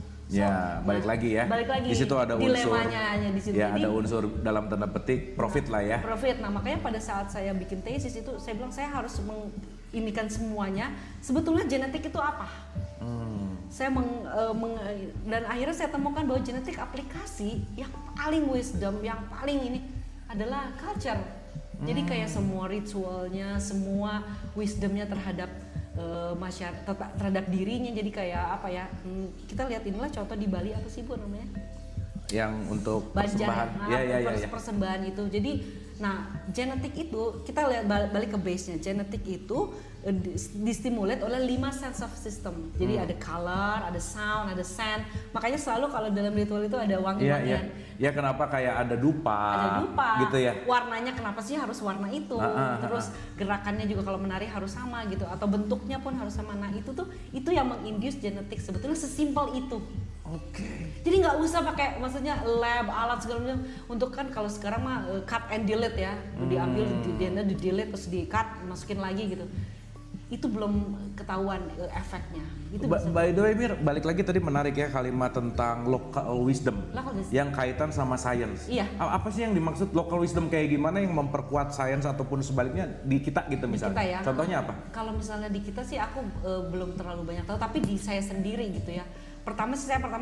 balik lagi. Di situ ada unsur dilemanya di situ. Ya, jadi, ada unsur dalam tanda petik profit lah ya. Profit. Nah makanya pada saat saya bikin tesis itu saya bilang saya harus menginikan semuanya. Sebetulnya genetik itu apa? Saya dan akhirnya saya temukan bahwa genetik aplikasi yang paling wisdom, yang paling ini adalah culture. Jadi kayak semua ritualnya, semua wisdomnya terhadap masyarakat, terhadap dirinya. Jadi kayak apa ya? Kita lihat inilah contoh di Bali apa sih Bu namanya? Yang untuk persembahan. Persembahan itu. Jadi genetik itu kita lihat balik ke base-nya. Genetik itu distimulate oleh 5 sense of system. Jadi ada color, ada sound, ada scent. Makanya selalu kalau dalam ritual itu ada wangi-wangian. Ya kenapa kayak ada dupa gitu ya. Warnanya kenapa sih harus warna itu? Terus gerakannya juga kalau menari harus sama gitu, atau bentuknya pun harus sama. Nah, itu yang menginduce genetik, sebetulnya sesimpel itu. Jadi nggak usah pakai maksudnya lab, alat segala macam. Untuk kan kalau sekarang mah cut and delete ya. Diambil di delete terus di cut, masukin lagi gitu. Itu belum ketahuan efeknya. Itu By the way Mir, balik lagi tadi menarik ya kalimat tentang local wisdom yang kaitan sama science. Iya. Apa sih yang dimaksud local wisdom, kayak gimana yang memperkuat science ataupun sebaliknya di kita gitu misalnya? Kita ya. Contohnya apa? Kalau misalnya di kita sih aku belum terlalu banyak tahu, tapi di saya sendiri gitu ya. Pertama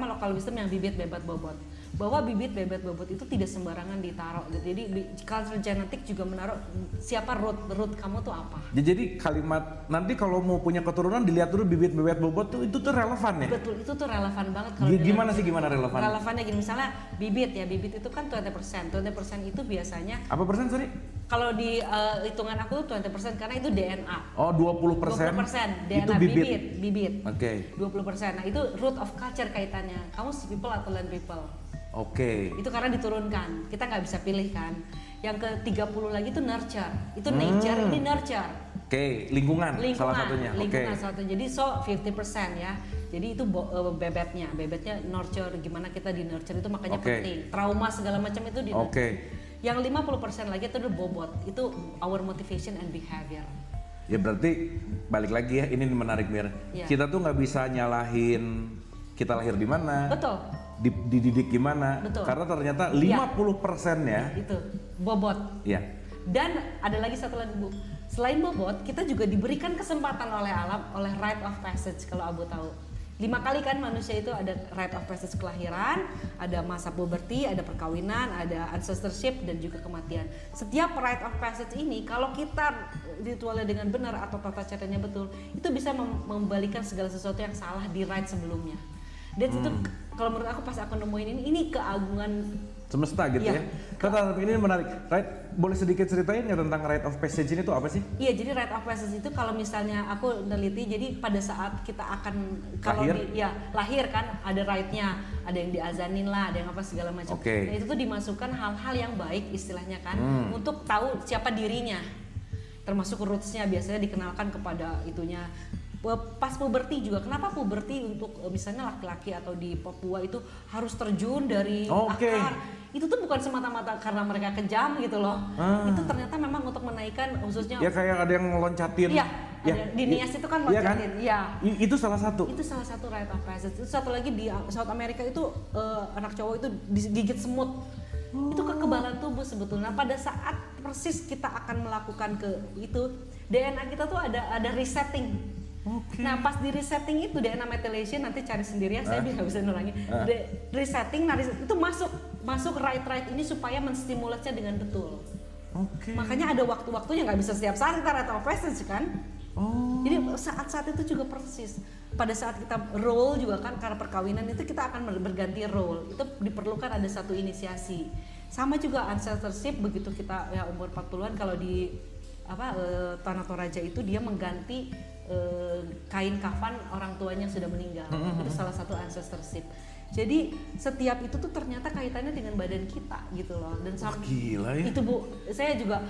local wisdom yang bibit bebet bobot. Bahwa bibit bebet bobot itu tidak sembarangan ditaruh gitu. Jadi cultural genetic juga menaruh siapa root kamu tuh apa. Jadi kalimat nanti kalau mau punya keturunan dilihat dulu bibit bebet bobot tuh itu tuh relevan ya. Betul, itu tuh relevan banget kalau gimana relevan? Relevannya gini, misalnya bibit itu kan 20%. 20% itu biasanya apa persen sorry? Kalau di hitungan aku tuh 20% karena itu DNA. Oh, 20%. 20% DNA itu bibit. Oke. 20%. Nah, itu root of culture kaitannya. Kamu si people atau land people. Itu karena diturunkan. Kita nggak bisa pilih kan. Yang ke 30 lagi itu nurture. Itu nature, ini nurture. Lingkungan salah satunya. Lingkungan salah satunya. Jadi 50% ya. Jadi itu bebetnya nurture, gimana kita di nurture itu makanya penting. Trauma segala macam itu di nurture. Yang 50% lagi itu bobot. Itu our motivation and behavior. Ya berarti balik lagi ya, ini menarik Mir. Kita tuh nggak bisa nyalahin kita lahir di mana. Betul. Dididik gimana? Betul. Karena ternyata 50%-nya itu bobot. Iya. Dan ada lagi satu lagi Bu. Selain bobot, kita juga diberikan kesempatan oleh alam, oleh rite of passage kalau Abu tahu. 5 kali kan manusia itu ada rite of passage kelahiran, ada masa puberty, ada perkawinan, ada ancestorship dan juga kematian. Setiap rite of passage ini kalau kita ritualnya dengan benar atau tata caranya betul, itu bisa membalikan segala sesuatu yang salah di rite sebelumnya. Dan itu kalau menurut aku pas aku nemuin ini keagungan semesta gitu ya. Kata ini menarik. Boleh sedikit ceritain ya tentang rite of passage ini tuh apa sih? Iya, jadi rite of passage itu kalau misalnya aku neliti, jadi pada saat kita akan lahir kan ada rite-nya, ada yang diazanin lah, ada yang apa segala macam. Nah, itu tuh dimasukkan hal-hal yang baik istilahnya kan untuk tahu siapa dirinya. Termasuk roots-nya biasanya dikenalkan kepada itunya. Pas puberti juga, kenapa puberti untuk misalnya laki-laki atau di Papua itu harus terjun dari akar, itu tuh bukan semata-mata karena mereka kejam gitu loh, itu ternyata memang untuk menaikkan khususnya ya kayak ada yang loncatin di Nias itu kan loncatin itu salah satu rite of passage. Itu satu lagi di South America itu anak cowok itu digigit semut. Itu kekebalan tubuh sebetulnya. Pada saat persis kita akan melakukan itu DNA kita tuh ada resetting. Nah pas di resetting itu DNA methylation, nanti cari sendiri ya, saya nggak bisa nulangi. Resetting, nah itu masuk right ini supaya menstimulasnya dengan betul. Makanya ada waktu-waktunya, nggak bisa setiap saat kita rite of passage kan. Jadi saat-saat itu juga persis. Pada saat kita role juga kan, karena perkawinan itu kita akan berganti role. Itu diperlukan ada satu inisiasi. Sama juga ancestorship, begitu kita ya umur 40-an kalau di Tanah Toraja itu dia mengganti kain kafan orang tuanya yang sudah meninggal. Itu salah satu ancestorship. Jadi setiap itu tuh ternyata kaitannya dengan badan kita gitu loh. Dan gila ya. Itu Bu, saya juga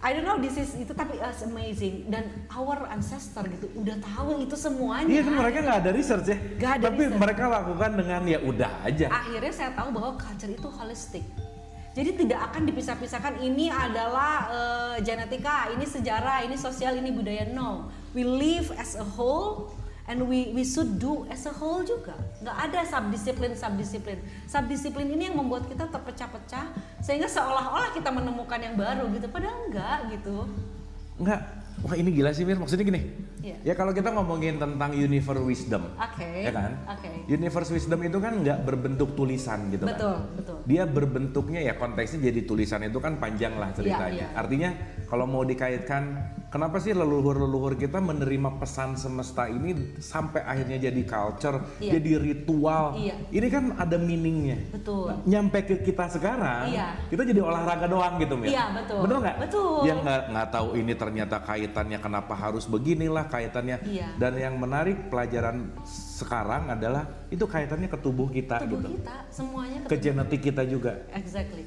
I don't know itu tapi it's amazing. Dan our ancestor gitu udah tahu itu semuanya. Iya kan, mereka nggak ada research ya. Tapi mereka lakukan dengan ya udah aja. Akhirnya saya tahu bahwa culture itu holistic. Jadi tidak akan dipisah-pisahkan, ini adalah genetika, ini sejarah, ini sosial, ini budaya. No, we live as a whole and we should do as a whole juga. Nggak ada subdisiplin. Subdisiplin ini yang membuat kita terpecah-pecah sehingga seolah-olah kita menemukan yang baru gitu. Padahal enggak gitu. Enggak. Wah ini gila sih Mir, maksudnya gini. Ya kalau kita ngomongin tentang universe wisdom, ya kan? Universe wisdom itu kan nggak berbentuk tulisan gitu kan? Betul. Dia berbentuknya ya konteksnya jadi tulisan, itu kan panjang lah ceritanya. Artinya kalau mau dikaitkan, kenapa sih leluhur-leluhur kita menerima pesan semesta ini sampai akhirnya jadi culture, jadi ritual. Ini kan ada meaningnya. Betul. Nyampe ke kita sekarang, kita jadi olahraga doang gitu Mir. Iya betul. Bener nggak? Betul. Yang nggak tahu ini ternyata kaitannya kenapa harus beginilah kaitannya. Dan yang menarik pelajaran sekarang adalah itu kaitannya ke tubuh kita gitu. Kita semuanya ke genetik kita juga. Exactly.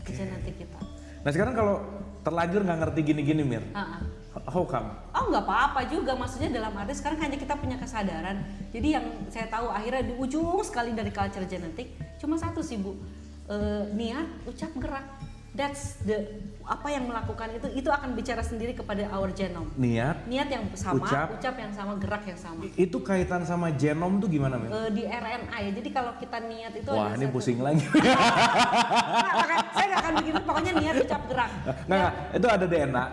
Ke genetik kita. Nah sekarang kalau terlanjur nggak ngerti gini-gini Mir, how come? Oh nggak apa-apa juga, maksudnya dalam arti sekarang hanya kita punya kesadaran. Jadi yang saya tahu akhirnya di ujung sekali dari culture genetik cuma satu sih Bu, niat, ucap, gerak. That's apa yang melakukan itu akan bicara sendiri kepada our genome. Niat yang sama, ucap yang sama, gerak yang sama. Itu kaitan sama genom tuh gimana Mir? Di RNA ya. Jadi kalau kita niat itu wah ini pusing lagi. Saya nggak akan begitu. Pokoknya niat, ucap, gerak. Nggak. Itu ada DNA,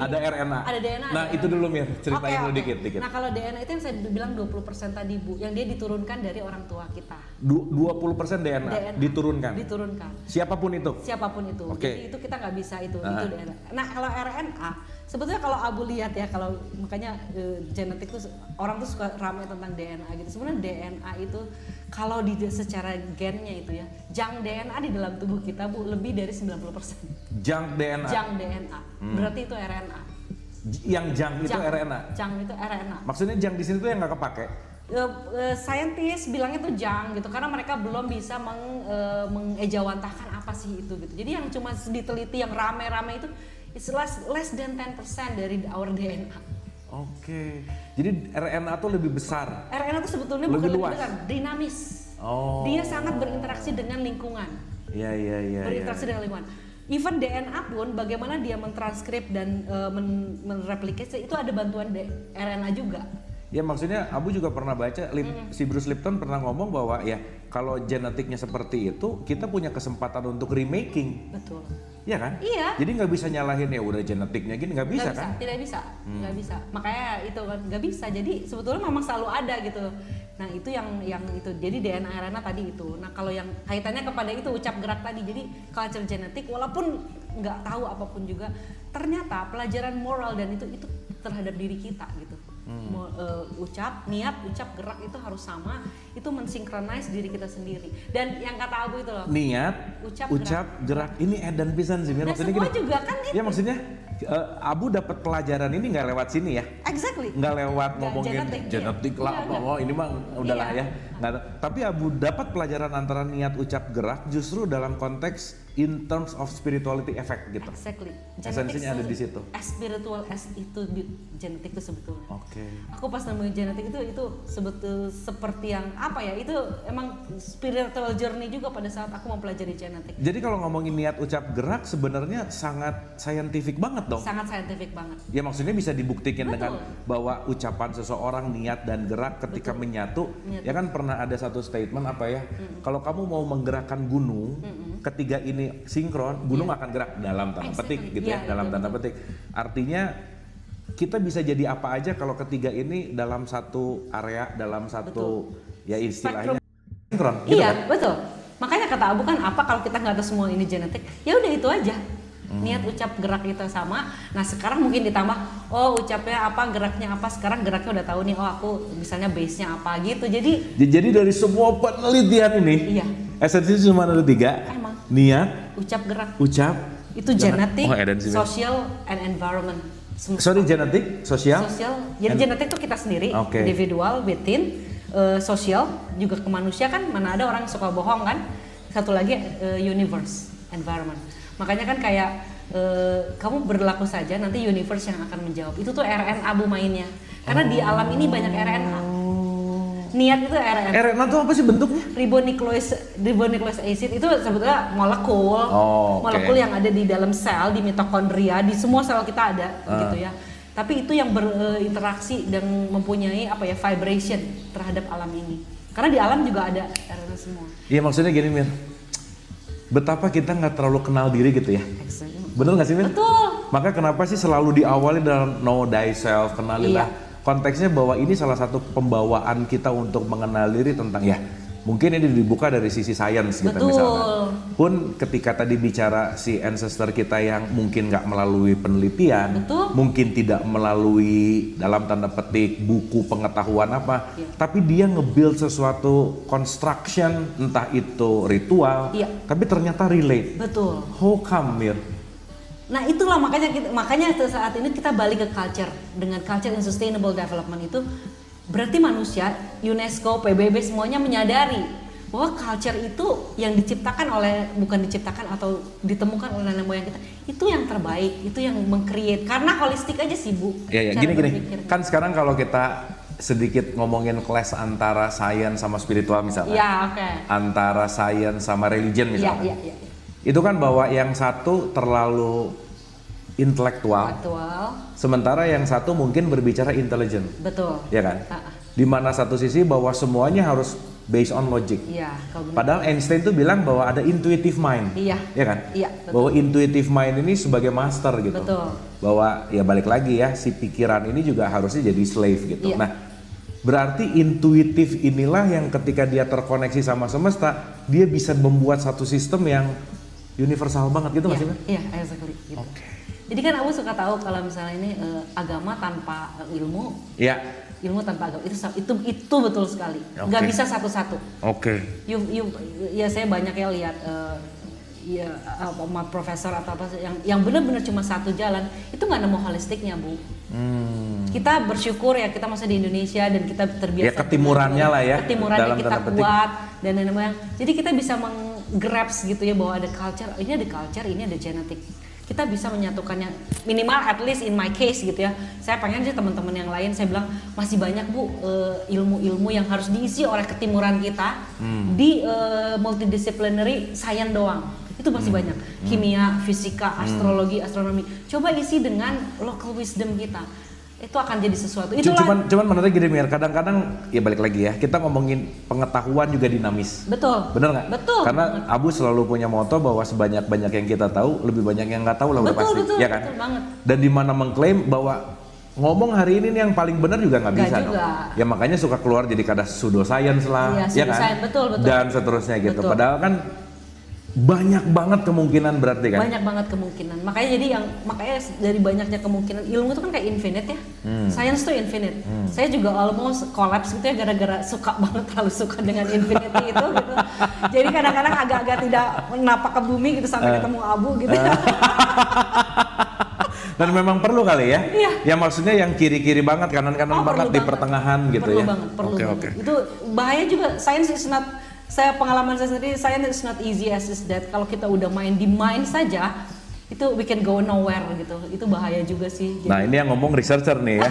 ada RNA. Ada DNA. Nah itu dulu Mir, ceritain dulu dikit. Nah kalau DNA itu yang saya bilang 20% tadi Bu, yang dia diturunkan dari orang tua kita. 20% DNA diturunkan. Siapapun itu. Jadi itu kita nggak bisa itu DNA. Nah kalau RNA sebetulnya kalau Abu lihat ya, kalau makanya genetik tuh orang tuh suka ramai tentang DNA gitu. Sebenarnya DNA itu kalau secara gennya itu ya, junk DNA di dalam tubuh kita Bu lebih dari 90%. Junk DNA. Berarti itu RNA. Yang junk itu RNA. Junk itu RNA. Maksudnya junk di sini tuh yang nggak kepake. Saintis bilangnya tuh junk gitu karena mereka belum bisa mengejawantahkan apa sih itu gitu. Jadi yang cuma diteliti yang rame-rame itu it's less than 10% dari our DNA. Jadi RNA tuh lebih besar. RNA tuh sebetulnya bukan lebih besar, dinamis. Dia sangat berinteraksi dengan lingkungan. Berinteraksi dengan lingkungan. Even DNA pun bagaimana dia mentranskrip dan mereplikasi itu ada bantuan RNA juga. Ya maksudnya Abu juga pernah baca si Bruce Lipton pernah ngomong bahwa ya kalau genetiknya seperti itu, kita punya kesempatan untuk remaking. Betul. Iya kan? Iya. Jadi nggak bisa nyalahin ya udah genetiknya gini, nggak bisa kan? Tidak bisa, nggak bisa. Makanya itu kan nggak bisa. Jadi sebetulnya memang selalu ada gitu. Nah itu yang itu. Jadi DNA RNA tadi itu. Nah kalau yang kaitannya kepada itu ucap gerak tadi. Jadi culture genetik walaupun nggak tahu apapun juga, ternyata pelajaran moral dan itu terhadap diri kita gitu. Ucap, niat, ucap, gerak itu harus sama. Itu mensinkronize diri kita sendiri. Dan yang kata Abu itu loh. Niat, ucap, gerak. Ini edan pisan sih. Nah Maksudnya semua gini. juga kan itu. Ya maksudnya Abu dapat pelajaran ini nggak lewat sini ya? Exactly. Nggak lewat Nggak, ngomongin genetik lah, Iya. ini mah udahlah Iya. ya. Nggak, tapi Abu dapat pelajaran antara niat, ucap, gerak justru dalam konteks in terms of spirituality effect gitu. Exactly. Esensinya ada di situ. As spiritual as itu genetik itu sebetulnya. Oke. Aku pas nemuin genetik itu sebetul seperti yang apa ya? Itu emang spiritual journey juga pada saat aku mempelajari genetik. Jadi kalau ngomongin niat, ucap, gerak sebenarnya sangat scientific banget dong. Sangat scientific banget. Ya maksudnya bisa dibuktikan Betul. dengan bahwa ucapan seseorang, niat dan gerak ketika menyatu. Ya kan pernah ada satu statement apa ya? Kalau kamu mau menggerakkan gunung, ketiga ini sinkron, gunung akan gerak dalam tanda petik gitu ya, dalam tanda petik. Artinya kita bisa jadi apa aja kalau ketiga ini dalam satu area, dalam satu ya istilahnya sinkron. Gitu Iya, kan? betul. Makanya kata Abu kan apa kalau kita nggak tahu semua ini genetik? Ya udah itu aja. Niat, ucap, gerak itu sama. Nah sekarang mungkin ditambah, oh ucapnya apa, geraknya apa. Sekarang geraknya udah tahu nih, oh aku misalnya base-nya apa gitu. Jadi dari semua penelitian ini, Iya. esensi cuma ada tiga. Emang. Niat, Ucap, gerak. ucap, Itu genetik, edan sih, men. social, and environment. Sorry, genetik, sosial. Jadi genetik itu kita sendiri, Oke. individual, within, sosial, juga ke manusia kan, mana ada orang suka bohong kan. Satu lagi universe, environment. Makanya kan kayak kamu berlaku saja, nanti universe yang akan menjawab. Itu tuh RNA Abu mainnya. Karena di alam ini banyak RNA. Niat itu RNA. RNA itu apa sih bentuknya? Ribonucleic acid itu sebetulnya molekul, Oh, oke. molekul yang ada di dalam sel, di mitokondria, di semua sel kita ada, gitu ya. Tapi itu yang berinteraksi dan mempunyai apa ya vibration terhadap alam ini. Karena di alam juga ada RNA semua. Iya maksudnya gini Mir, betapa kita nggak terlalu kenal diri gitu ya. Bener nggak sih Mir? Betul. Maka kenapa sih selalu diawali dalam know thyself, kenalilah. Iya. Konteksnya bahwa ini salah satu pembawaan kita untuk mengenal diri tentang ya mungkin ini dibuka dari sisi sains gitu Betul. misalnya. Pun ketika tadi bicara si ancestor kita yang mungkin nggak melalui penelitian, Betul. mungkin tidak melalui dalam tanda petik buku pengetahuan apa, Iya. tapi dia nge-build sesuatu construction entah itu ritual, Iya. tapi ternyata relate. Betul. How come Mir? Nah itulah makanya saat ini kita balik ke culture dengan culture and sustainable development itu berarti manusia, UNESCO, PBB semuanya menyadari bahwa culture itu yang bukan diciptakan atau ditemukan oleh nenek moyang kita itu yang terbaik, itu yang meng-create karena holistik aja sih Bu. Ya cara gini berpikirnya. kan sekarang kalau kita sedikit ngomongin clash antara sains sama spiritual misalnya, Ya oke. antara sains sama religion Iya misalnya, iya. itu kan bahwa yang satu terlalu intelektual, Aktual, sementara yang satu mungkin berbicara intelijen, betul. ya kan? Ah, Di mana satu sisi bahwa semuanya harus based on logic. Iya, kalau benar. Padahal Einstein tuh bilang bahwa ada intuitive mind, Iya. ya kan? Iya, betul. Bahwa intuitive mind ini sebagai master gitu. Betul. Bahwa ya balik lagi ya si pikiran ini juga harusnya jadi slave gitu. Iya. Nah, berarti intuitif inilah yang ketika dia terkoneksi sama semesta, dia bisa membuat satu sistem yang universal banget gitu Iya, maksudnya? iya, exactly. Gitu. Oke. Jadi kan aku suka tahu kalau misalnya ini agama tanpa ilmu, Ya. ilmu tanpa agama itu betul sekali. Oke. Nggak bisa satu-satu. Oke. Ya saya banyak ya lihat ya sama profesor atau apa yang benar-benar cuma satu jalan itu nggak nemu holistiknya Bu. Kita bersyukur ya kita masih di Indonesia dan kita terbiasa. Ya, ketimurannya lah ya, Ketimurannya dalam kita tanda petik. kuat dan nenek moyang. Jadi kita bisa menggrabs gitu ya bahwa ada culture, ini ada culture, ini ada genetik. Kita bisa menyatukannya minimal at least in my case gitu ya. Saya pengen sih teman-teman yang lain saya bilang masih banyak Bu ilmu-ilmu yang harus diisi oleh ketimuran kita di multidisciplinary science doang. Itu masih banyak. Kimia, fisika, astrologi, astronomi. Coba isi dengan local wisdom kita. itu akan jadi sesuatu. Itulah. Cuman menarik gini Mir, kadang-kadang ya balik lagi ya, kita ngomongin pengetahuan juga dinamis. Betul. Bener nggak? Betul. Karena Abu selalu punya moto bahwa sebanyak-banyak yang kita tahu, lebih banyak yang nggak tahu lah udah pasti, betul, ya kan? betul banget. Dan di mana mengklaim bahwa ngomong hari ini nih yang paling benar juga nggak bisa dong. Ya makanya suka keluar jadi kada pseudoscience lah, Iya, ya kan? betul. Dan seterusnya gitu. Betul. Padahal kan banyak banget kemungkinan berarti kan? Banyak banget kemungkinan. Makanya dari banyaknya kemungkinan, ilmu itu kan kayak infinite ya. Science tuh infinite. Saya juga almost collapse gitu ya gara-gara suka banget, terlalu suka dengan infinity itu gitu. Jadi kadang-kadang agak-agak tidak menapak ke bumi gitu sampai ketemu abu gitu. Dan memang perlu kali ya? Iya. Ya maksudnya yang kiri-kiri banget, kanan-kanan banget di pertengahan gitu ya? Perlu banget. Itu bahaya juga. Science is not, pengalaman saya sendiri, science is not easy as is that. Kalau kita udah main di mind saja, itu we can go nowhere gitu. Itu bahaya juga sih. Jadi, nah ini yang ngomong researcher nih ya,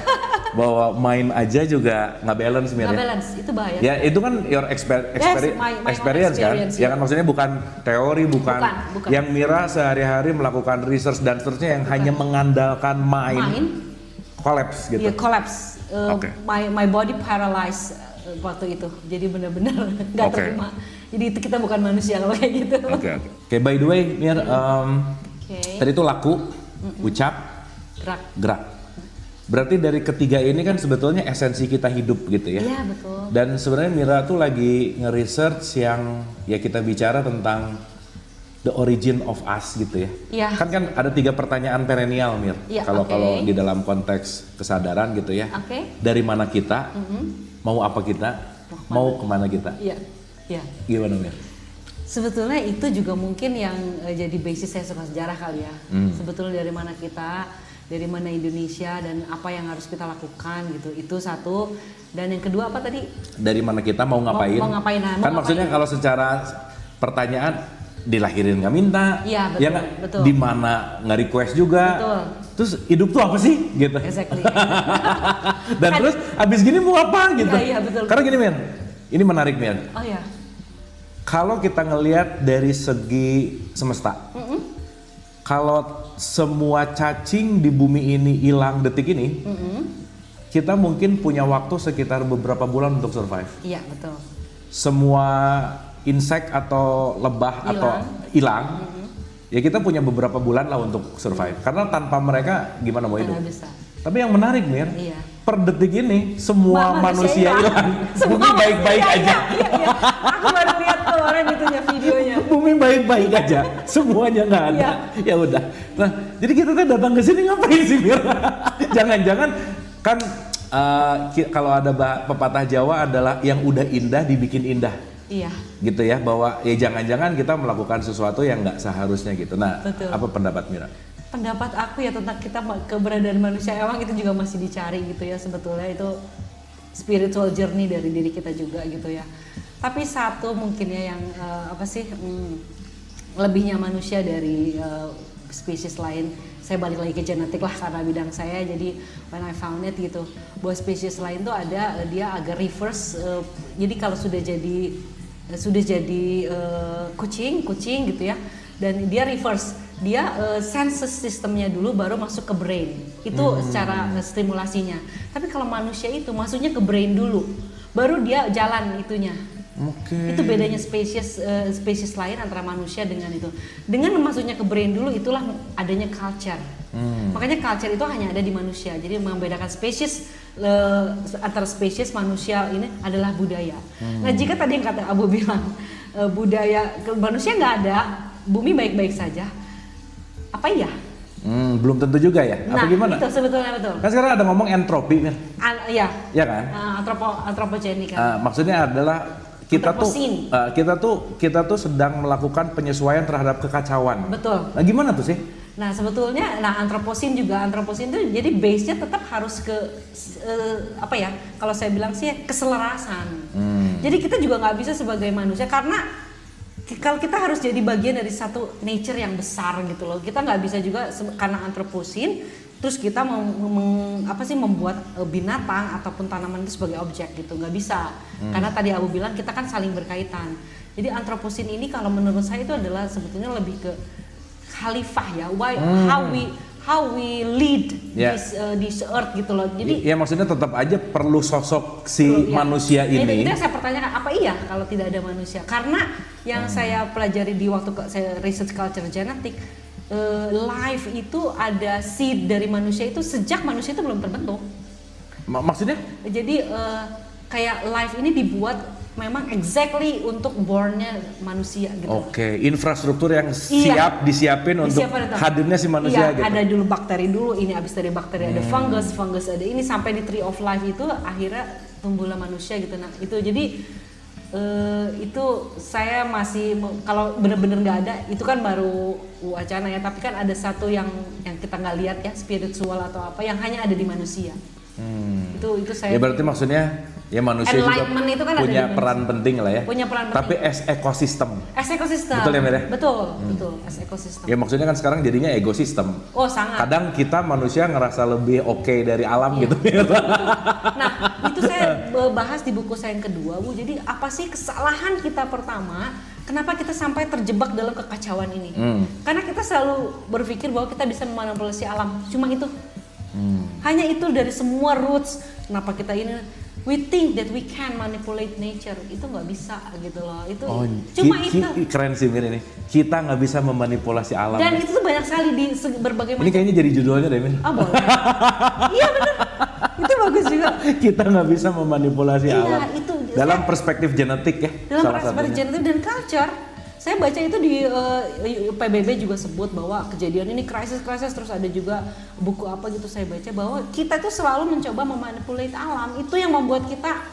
bahwa main aja juga nggak balance nggak balance, itu bahaya. Ya itu kan your experience kan? Ya kan maksudnya bukan teori, bukan. Yang Mira sehari-hari melakukan research dan seterusnya yang hanya mengandalkan mind. Collapse gitu. Iya, collapse. My body paralyzed waktu itu. Jadi benar-benar nggak terima. Jadi itu kita bukan manusia kalau kayak gitu. Oke, by the way, Mir, tadi itu laku, ucap, gerak. Berarti dari ketiga ini kan sebetulnya esensi kita hidup gitu ya. Iya, betul. Dan sebenarnya Mira tuh lagi nge-research yang ya kita bicara tentang the origin of us gitu ya. Iya. Kan ada 3 pertanyaan perennial Mir. Iya, kalau di dalam konteks kesadaran gitu ya. Dari mana kita? Mau apa kita? Mau kemana kita? Iya. Gimana Mir? Sebetulnya itu juga mungkin yang jadi basis saya suka sejarah kali ya. Sebetulnya dari mana kita, dari mana Indonesia, dan apa yang harus kita lakukan gitu. Itu satu. Dan yang kedua apa tadi? Dari mana kita, mau ngapain? Mau ngapain? Kan maksudnya kalau secara pertanyaan dilahirin nggak minta, ya betul, ya betul. Di mana nggak request juga. Betul. Terus hidup tuh apa sih gitu. Exactly. Dan terus abis gini mau apa gitu. Iya, betul. Karena gini Mir, ini menarik Mir. Oh ya. Kalau kita ngelihat dari segi semesta, kalau semua cacing di bumi ini hilang detik ini, kita mungkin punya waktu sekitar beberapa bulan untuk survive. Iya, betul. Semua insek atau lebah atau hilang, ya kita punya beberapa bulan lah untuk survive. Karena tanpa mereka gimana mau hidup? Bisa. Tapi yang menarik Mir, per detik ini semua manusia hilang, bumi baik-baik aja. Iya. Aku baru lihat kemarin itunya videonya. Bumi baik-baik aja, semuanya nggak ada. Ya udah. Nah, jadi kita tuh datang ke sini ngapain sih Mir? Jangan-jangan kan kalau ada pepatah Jawa adalah yang udah indah dibikin indah. Iya. Gitu ya, bahwa ya jangan-jangan kita melakukan sesuatu yang nggak seharusnya gitu. Nah, betul. Apa pendapat Mira? Pendapat aku ya tentang kita keberadaan manusia emang itu juga masih dicari gitu ya, sebetulnya itu spiritual journey dari diri kita juga gitu ya. Tapi satu mungkin ya yang lebihnya manusia dari spesies lain, saya balik lagi ke genetik lah karena bidang saya, jadi when I found it gitu bahwa spesies lain tuh ada dia agak reverse, jadi kalau sudah jadi kucing gitu ya, dan dia reverse, dia senses sistemnya dulu baru masuk ke brain itu secara stimulasinya. Tapi kalau manusia itu masuknya ke brain dulu baru dia jalan itunya. Itu bedanya spesies lain antara manusia dengan itu. Dengan masuknya ke brain dulu itulah adanya culture. Makanya culture itu hanya ada di manusia. Jadi membedakan spesies antara spesies manusia ini adalah budaya. Nah jika tadi yang kata Abu bilang budaya manusia nggak ada, bumi baik-baik saja, apa iya? Belum tentu juga ya? Nah, apa gimana? Itu sebetulnya betul. Kan sekarang ada ngomong entropi kan? Iya. Iya kan? Antropogenik kan. Maksudnya adalah kita tuh sedang melakukan penyesuaian terhadap kekacauan. Betul. Nah, gimana tuh sih? Nah, sebetulnya antroposin itu jadi base-nya tetap harus ke kalau saya bilang sih keselarasan. Jadi kita juga nggak bisa sebagai manusia karena kalau kita harus jadi bagian dari satu nature yang besar gitu loh. Kita nggak bisa juga karena antroposin terus kita membuat binatang ataupun tanaman itu sebagai objek gitu, nggak bisa. Karena tadi Abu bilang kita kan saling berkaitan. Jadi antroposin ini kalau menurut saya itu adalah sebetulnya lebih ke khalifah ya. how we lead Ya. this earth gitu loh. Jadi Ya maksudnya tetap aja perlu sosok si ya. manusia Itu ini. yang saya pertanyakan, apa iya kalau tidak ada manusia? Karena yang saya pelajari di waktu saya research culture genetic, life itu ada seed dari manusia itu sejak manusia itu belum terbentuk. Maksudnya? Jadi kayak life ini dibuat memang exactly untuk born-nya manusia gitu. Oke, infrastruktur yang siap disiapin untuk Disiapin itu. hadirnya si manusia Iya, gitu. ada dulu bakteri dulu, ini abis dari bakteri ada fungus ada ini sampai di tree of life itu akhirnya tumbuhlah manusia gitu. Nah itu jadi itu saya masih kalau bener-bener nggak ada itu kan baru wacana ya, tapi kan ada satu yang kita nggak lihat ya, spiritual atau apa yang hanya ada di manusia. Itu saya. Ya berarti maksudnya ya manusia juga Enlightenment itu kan ada punya di peran penting lah ya. Punya peran Tapi penting. as ekosistem. As ekosistem. Betul ya, Mir ya? Betul, as ekosistem. Ya maksudnya kan sekarang jadinya ekosistem. Oh sangat. Kadang kita manusia ngerasa lebih oke dari alam gitu. Nah itu saya bahas di buku saya yang kedua, Bu. Jadi apa sih kesalahan kita pertama? Kenapa kita sampai terjebak dalam kekacauan ini? Karena kita selalu berpikir bahwa kita bisa memanipulasi alam. Cuma itu. Hanya itu dari semua roots. Kenapa kita ini? We think that we can manipulate nature, itu nggak bisa gitu loh. Itu cuma itu. Keren sih Mir ini. Kita nggak bisa memanipulasi alam. Dan itu tuh banyak sekali di berbagai macam. Ini kayaknya jadi judulnya deh Min. Ah boleh. Iya benar. Itu bagus juga. Kita nggak bisa memanipulasi Iya, alam. itu dalam perspektif genetik ya. Dalam salah perspektif satunya. genetik dan culture. Saya baca itu di PBB juga sebut bahwa kejadian ini krisis terus ada juga buku apa gitu saya baca bahwa kita tuh selalu mencoba memanipulate alam, itu yang membuat kita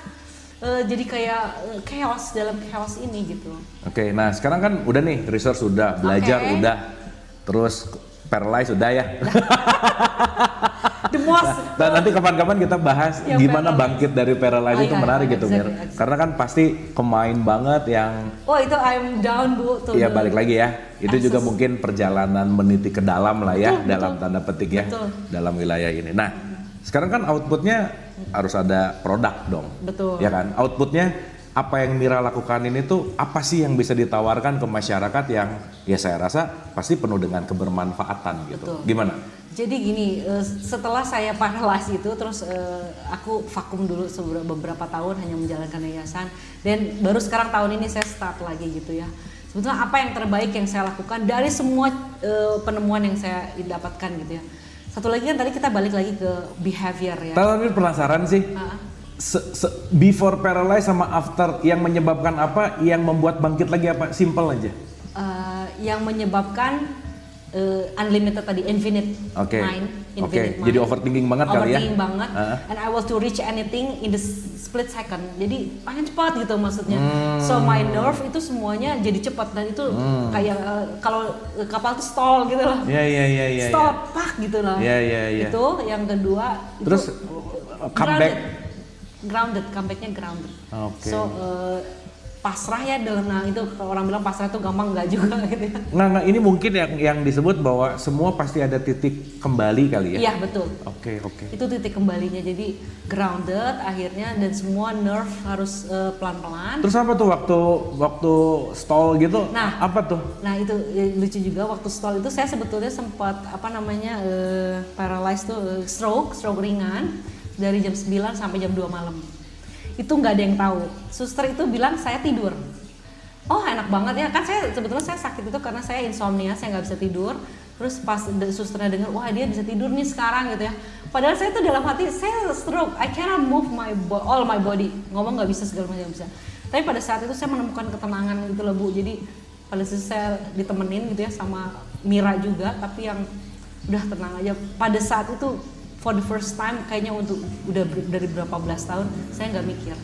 jadi kayak chaos dalam chaos ini gitu. Oke, nah sekarang kan udah nih research udah, belajar udah, terus paralyzed udah ya. The most, Dan nanti kapan-kapan kita bahas yang gimana paralyzed. bangkit dari paralyzed itu iya, menarik gitu Mir. exactly. Karena kan pasti kemain banget yang oh itu I'm down Bu tuh. ya balik lagi ya. Itu Akses. juga mungkin perjalanan meniti ke dalam lah ya, Betul, dalam betul. tanda petik ya, Betul. dalam wilayah ini. Nah, sekarang kan outputnya harus ada produk dong. Betul. Ya kan? Outputnya apa yang Mira lakukan ini tuh apa sih yang bisa ditawarkan ke masyarakat yang ya saya rasa pasti penuh dengan kebermanfaatan gitu. Betul. Gimana? Jadi gini, setelah saya paralysis itu terus aku vakum dulu beberapa tahun hanya menjalankan yayasan, dan baru sekarang tahun ini saya start lagi gitu ya. Sebetulnya apa yang terbaik yang saya lakukan dari semua penemuan yang saya dapatkan gitu ya. Satu lagi kan tadi kita balik lagi ke behavior ya. Tapi penasaran sih. Before paralyzed sama after yang menyebabkan apa, yang membuat bangkit lagi apa? Simple aja. Yang menyebabkan unlimited tadi, infinite mind, infinite mind. Jadi overthinking banget kali ya. Overthinking banget, and I want to reach anything in the split second. Jadi pengen cepat gitu maksudnya. So my nerve itu semuanya jadi cepat, dan itu kayak kalau kapal tuh stall gitu loh. Iya. Stop, pak gitu loh. Iya. Itu yang kedua. Terus comeback. Comebacknya grounded. Oke. So pasrah ya dalam, nah itu kalau orang bilang pasrah itu gampang, nggak juga gitu ya. Nggak, ini mungkin yang disebut bahwa semua pasti ada titik kembali kali ya? Iya betul. Oke. Itu titik kembalinya, jadi grounded akhirnya, dan semua nerve harus pelan-pelan. Terus apa tuh waktu stall gitu? Nah, apa tuh? Nah itu lucu juga, waktu stall itu saya sebetulnya sempat paralyzed tuh, stroke ringan dari jam 9 sampai jam 2 malam. Itu nggak ada yang tahu. Suster itu bilang saya tidur. Oh enak banget ya, kan sebetulnya saya sakit itu karena saya insomnia, saya nggak bisa tidur. Terus pas susternya dengar, wah dia bisa tidur nih sekarang gitu ya. Padahal saya tuh dalam hati, saya stroke, I cannot move all my body. Ngomong nggak bisa, segala macam bisa. Tapi pada saat itu saya menemukan ketenangan gitu loh Bu. Jadi pada saat saya ditemenin gitu ya sama Mira juga, tapi yang udah tenang aja. Pada saat itu for the first time kayaknya udah dari berapa belas tahun saya nggak mikir.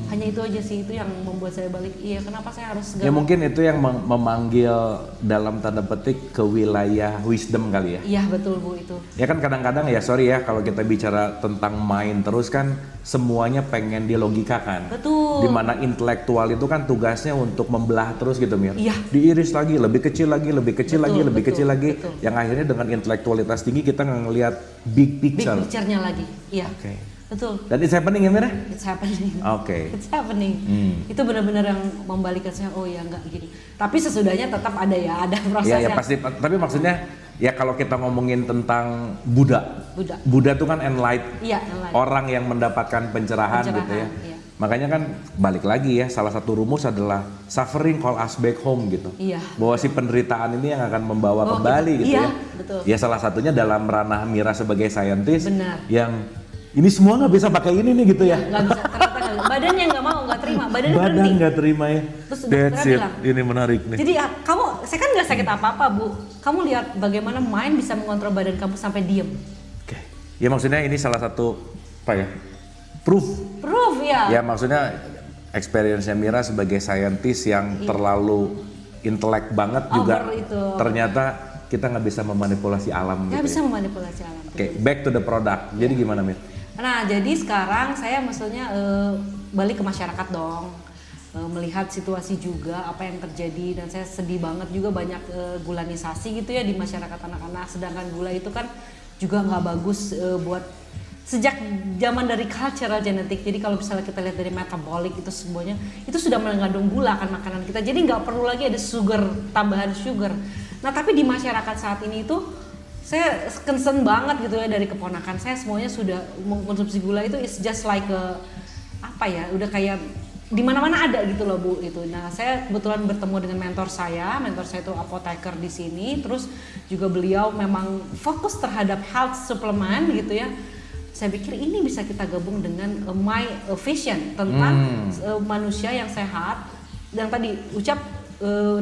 Hanya itu aja sih, itu yang membuat saya balik. Iya, kenapa saya harus Ya mungkin itu yang memanggil dalam tanda petik ke wilayah wisdom kali ya. Iya betul Bu itu. Ya kan kadang-kadang ya sorry ya kalau kita bicara tentang mind terus kan semuanya pengen dilogikakan. Betul. Dimana intelektual itu kan tugasnya untuk membelah terus gitu Mir. Iya. Diiris lagi, lebih kecil lagi, lebih kecil lagi, lebih betul, kecil lagi. betul. Yang akhirnya dengan intelektualitas tinggi kita ngelihat big picture. Big picture-nya lagi. Iya. Oke. Betul. Dan it's happening ya Mir? It's happening. Oke. It's happening. Itu benar-benar yang membalikkan saya, oh ya enggak gini. Tapi sesudahnya tetap ada ya, ada proses Iya ya yang pasti. Tapi maksudnya Ya kalau kita ngomongin tentang Buddha tuh kan enlightened, Iya, enlightened. orang yang mendapatkan pencerahan gitu ya. Iya. Makanya kan balik lagi ya, salah satu rumus adalah suffering call us back home gitu. Iya. Bahwa si penderitaan ini yang akan membawa kembali gitu iya, ya. betul. Ya salah satunya dalam ranah Mira sebagai scientist. Benar. Yang ini semua nggak bisa pakai ini nih gitu ya. Nggak bisa, ternyata badannya nggak mau, nggak terima, badannya Badan berhenti. nggak terima ya. Terus That's dokternya it. bilang, Ini menarik nih. jadi saya kan nggak sakit apa-apa Bu. Kamu lihat bagaimana mind bisa mengontrol badan kamu sampai diem. Oke. Ya maksudnya ini salah satu apa ya? Proof ya. Ya maksudnya experience-nya Mira sebagai scientist yang terlalu intelek banget juga itu. ternyata kita nggak bisa memanipulasi alam Nggak gitu bisa ya. memanipulasi alam. Oke, back to the product. Jadi gimana Mir? Nah, jadi sekarang saya maksudnya balik ke masyarakat dong. Melihat situasi juga apa yang terjadi, dan saya sedih banget juga banyak gulanisasi gitu ya di masyarakat anak-anak, sedangkan gula itu kan juga nggak bagus buat sejak zaman dari cultural genetik. Jadi kalau misalnya kita lihat dari metabolic itu semuanya itu sudah mengandung gula kan makanan kita, jadi nggak perlu lagi ada tambahan sugar. Nah tapi di masyarakat saat ini itu saya concern banget gitu ya, dari keponakan saya semuanya sudah mengkonsumsi gula. Itu is just like apa ya, udah kayak di mana-mana ada gitu loh Bu itu. Nah saya kebetulan bertemu dengan mentor saya itu apoteker di sini, terus juga beliau memang fokus terhadap health supplement gitu ya. Saya pikir ini bisa kita gabung dengan my vision tentang manusia yang sehat, dan tadi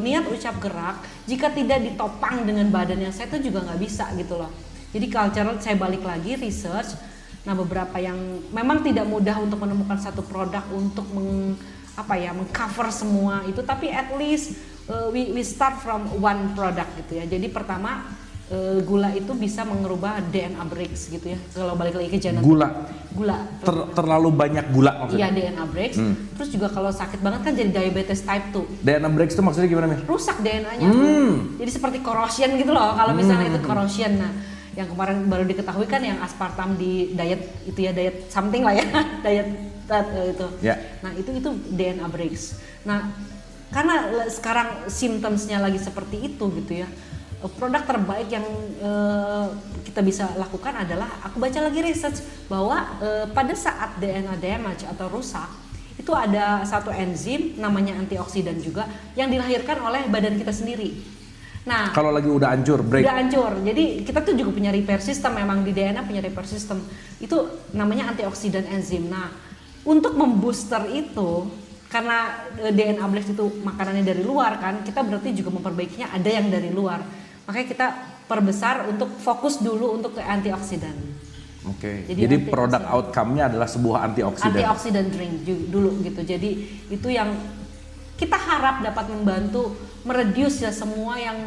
niat ucap gerak, jika tidak ditopang dengan badan yang sehat itu juga nggak bisa gitu loh. Jadi cultural, saya balik lagi research. Nah beberapa yang memang tidak mudah untuk menemukan satu produk untuk mengcover semua itu, tapi at least we start from one product gitu ya. Jadi pertama gula itu bisa mengubah DNA breaks gitu ya. Kalau balik lagi ke genetik. Gula. Terlalu banyak gula maksudnya? Iya, DNA breaks. Terus juga kalau sakit banget kan jadi diabetes type 2. DNA breaks itu maksudnya gimana Mir? Rusak DNA-nya. Jadi seperti corrosion gitu loh. Kalau misalnya itu corrosion. Nah, yang kemarin baru diketahui kan yang aspartam di diet itu ya, diet something lah ya. diet itu. Yeah. Nah, itu DNA breaks. Nah, karena sekarang symptoms-nya lagi seperti itu gitu ya. Produk terbaik yang kita bisa lakukan adalah, aku baca lagi research bahwa pada saat DNA damage atau rusak itu ada satu enzim namanya antioksidan juga yang dilahirkan oleh badan kita sendiri. Nah, kalau lagi udah hancur, break. Udah hancur. Jadi kita tuh juga punya repair system, memang di DNA punya repair system. Itu namanya antioksidan enzim. Nah, untuk membooster itu, karena DNA breaks itu makanannya dari luar kan, kita berarti juga memperbaikinya ada yang dari luar. Makanya kita perbesar untuk fokus dulu untuk ke antioksidan. Oke. Jadi produk outcome-nya adalah sebuah antioksidan. Antioksidan drink dulu gitu. Jadi itu yang kita harap dapat membantu mereduce ya semua yang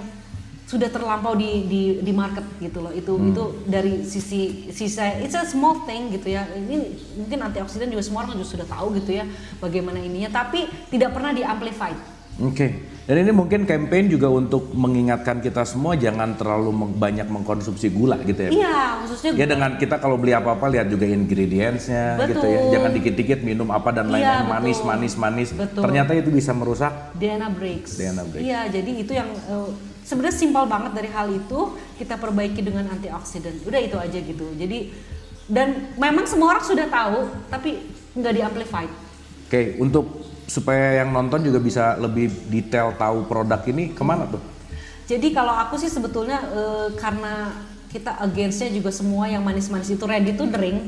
sudah terlampau di market gitu loh. Itu dari sisi it's a small thing gitu ya. Ini mungkin antioksidan juga semua orang juga sudah tahu gitu ya bagaimana ininya, tapi tidak pernah di-amplified. Oke. Dan ini mungkin campaign juga untuk mengingatkan kita semua jangan terlalu banyak mengkonsumsi gula gitu ya. Iya, khususnya ya dengan kita kalau beli apa-apa lihat juga ingredients-nya gitu ya. Jangan dikit-dikit minum apa dan lain-lain manis. Betul. Ternyata itu bisa merusak DNA breaks. breaks. Iya, jadi itu yang sebenarnya simpel banget. Dari hal itu kita perbaiki dengan antioksidan. Udah itu aja gitu. Jadi dan memang semua orang sudah tahu tapi nggak di-amplified. Oke, untuk supaya yang nonton juga bisa lebih detail tahu produk ini kemana tuh? Jadi kalau aku sih sebetulnya karena kita against-nya juga semua yang manis-manis itu ready to drink,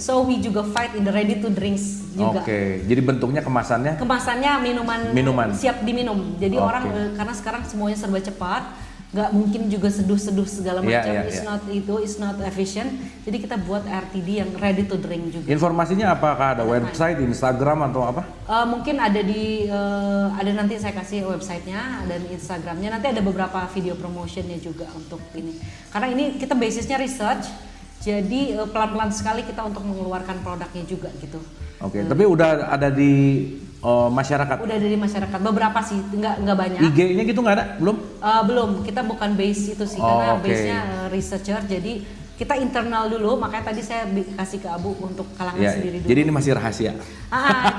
so we juga fight in the ready to drinks juga. Oke, jadi bentuknya kemasannya minuman siap diminum. Jadi orang karena sekarang semuanya serba cepat, nggak mungkin juga seduh-seduh segala macam. It's not efficient. Jadi kita buat RTD yang ready to drink juga. Informasinya apakah ada website, Instagram atau apa? Mungkin ada ada nanti saya kasih websitenya dan Instagramnya. Nanti ada beberapa video promotionnya juga untuk ini. Karena ini kita basisnya research, jadi pelan-pelan sekali kita untuk mengeluarkan produknya juga gitu. Oke, tapi udah ada di masyarakat? Udah dari masyarakat, beberapa sih, nggak banyak. IG-nya gitu nggak ada? Belum? Belum, kita bukan base itu sih, karena base-nya researcher, jadi kita internal dulu, makanya tadi saya kasih ke Abu untuk kalangan Ya, sendiri dulu. jadi ini masih rahasia.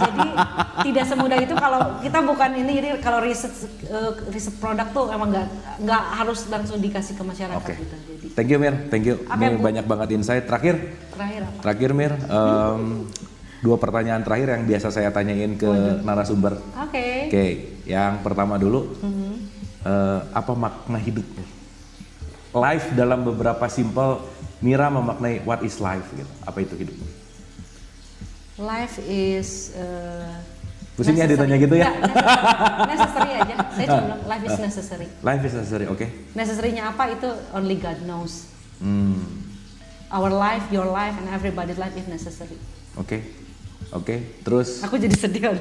Jadi tidak semudah itu kalau kita bukan ini, jadi kalau riset produk tuh emang nggak harus langsung dikasih ke masyarakat Oke. gitu. Jadi Thank you Mir, thank you. Apa, Ini Bu? banyak banget insight. Terakhir terakhir apa? Mir, 2 pertanyaan terakhir yang biasa saya tanyain ke narasumber. Oke. Oke, yang pertama dulu, apa makna hidup? Life dalam beberapa simple, Mira memaknai what is life gitu. Apa itu hidup? Life is Pusingnya ditanya gitu ya? Nggak, necessary aja. Saya cuma bilang life is necessary. Life is necessary, oke. Necessary-nya apa itu only God knows. Hmm, Our life, your life, and everybody's life is necessary. oke. Terus, Aku jadi sedih.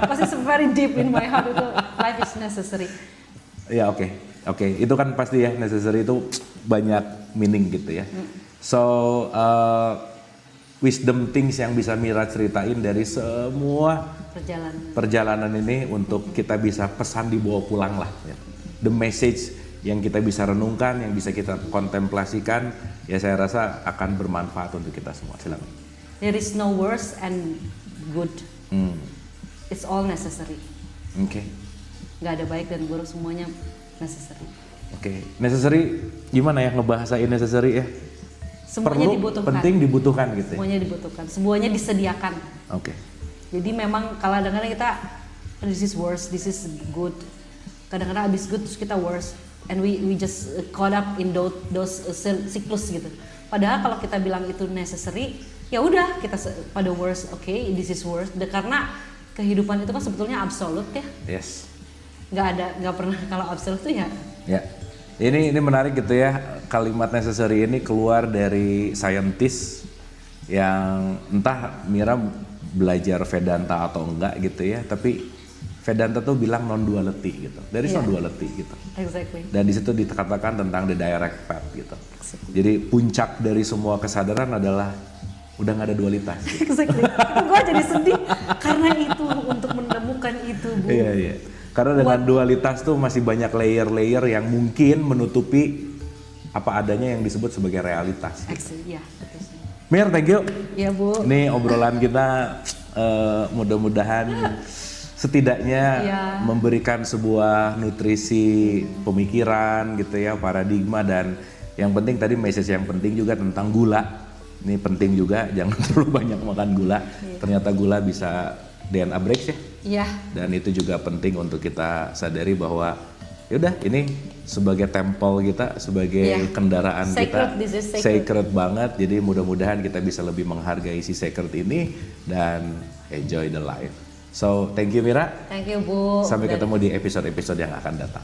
Pasti very deep in my heart itu life is necessary. ya oke. Itu kan pasti ya, necessary itu banyak meaning gitu ya. So, wisdom things yang bisa Mira ceritain dari semua perjalanan ini untuk kita bisa pesan dibawa pulang lah ya. The message yang kita bisa renungkan, yang bisa kita kontemplasikan, ya saya rasa akan bermanfaat untuk kita semua. Silakan. There is no worse and good. It's all necessary. Oke. Nggak ada baik dan buruk, semuanya necessary. Oke. Necessary gimana ya ngebahasain necessary ya? Semuanya Perlu, dibutuhkan. penting, dibutuhkan gitu ya. Semuanya dibutuhkan. Semuanya disediakan. Oke. Jadi memang kalau kadang-kadang kita this is worse, this is good. Kadang-kadang abis good terus kita worse, and we just caught up in those siklus gitu. Padahal kalau kita bilang itu necessary, ya udah kita pada worse, okay, this is worse. Karena kehidupan itu kan sebetulnya absolut ya. Yes. Nggak pernah kalau absolut tuh ya. Ya. Ini menarik gitu ya, kalimat necessary ini keluar dari scientist yang entah Mira belajar Vedanta atau enggak gitu ya, tapi Vedanta tuh bilang non duality gitu. Dari non duality gitu. Exactly. Dan di situ dikatakan tentang the direct path gitu. Jadi puncak dari semua kesadaran adalah udah nggak ada dualitas. Gitu. Exactly. Gue jadi sedih karena itu, untuk menemukan itu, Bu. Iya. Karena dengan dualitas tuh masih banyak layer-layer yang mungkin menutupi apa adanya yang disebut sebagai realitas. Actually, ya, betul. Mir, thank you. Ya, Bu. Ini obrolan kita mudah-mudahan setidaknya memberikan sebuah nutrisi pemikiran gitu ya, paradigma, dan yang penting tadi message yang penting juga tentang gula. Ini penting juga, jangan terlalu banyak makan gula. Ternyata gula bisa DNA breaks ya. Iya. Dan itu juga penting untuk kita sadari bahwa yaudah ini sebagai temple kita, sebagai kendaraan Sacred, kita, sacred banget. Jadi mudah-mudahan kita bisa lebih menghargai si sacred ini dan enjoy the life. So thank you Mira. Thank you, Bu. Sampai ketemu di episode-episode yang akan datang.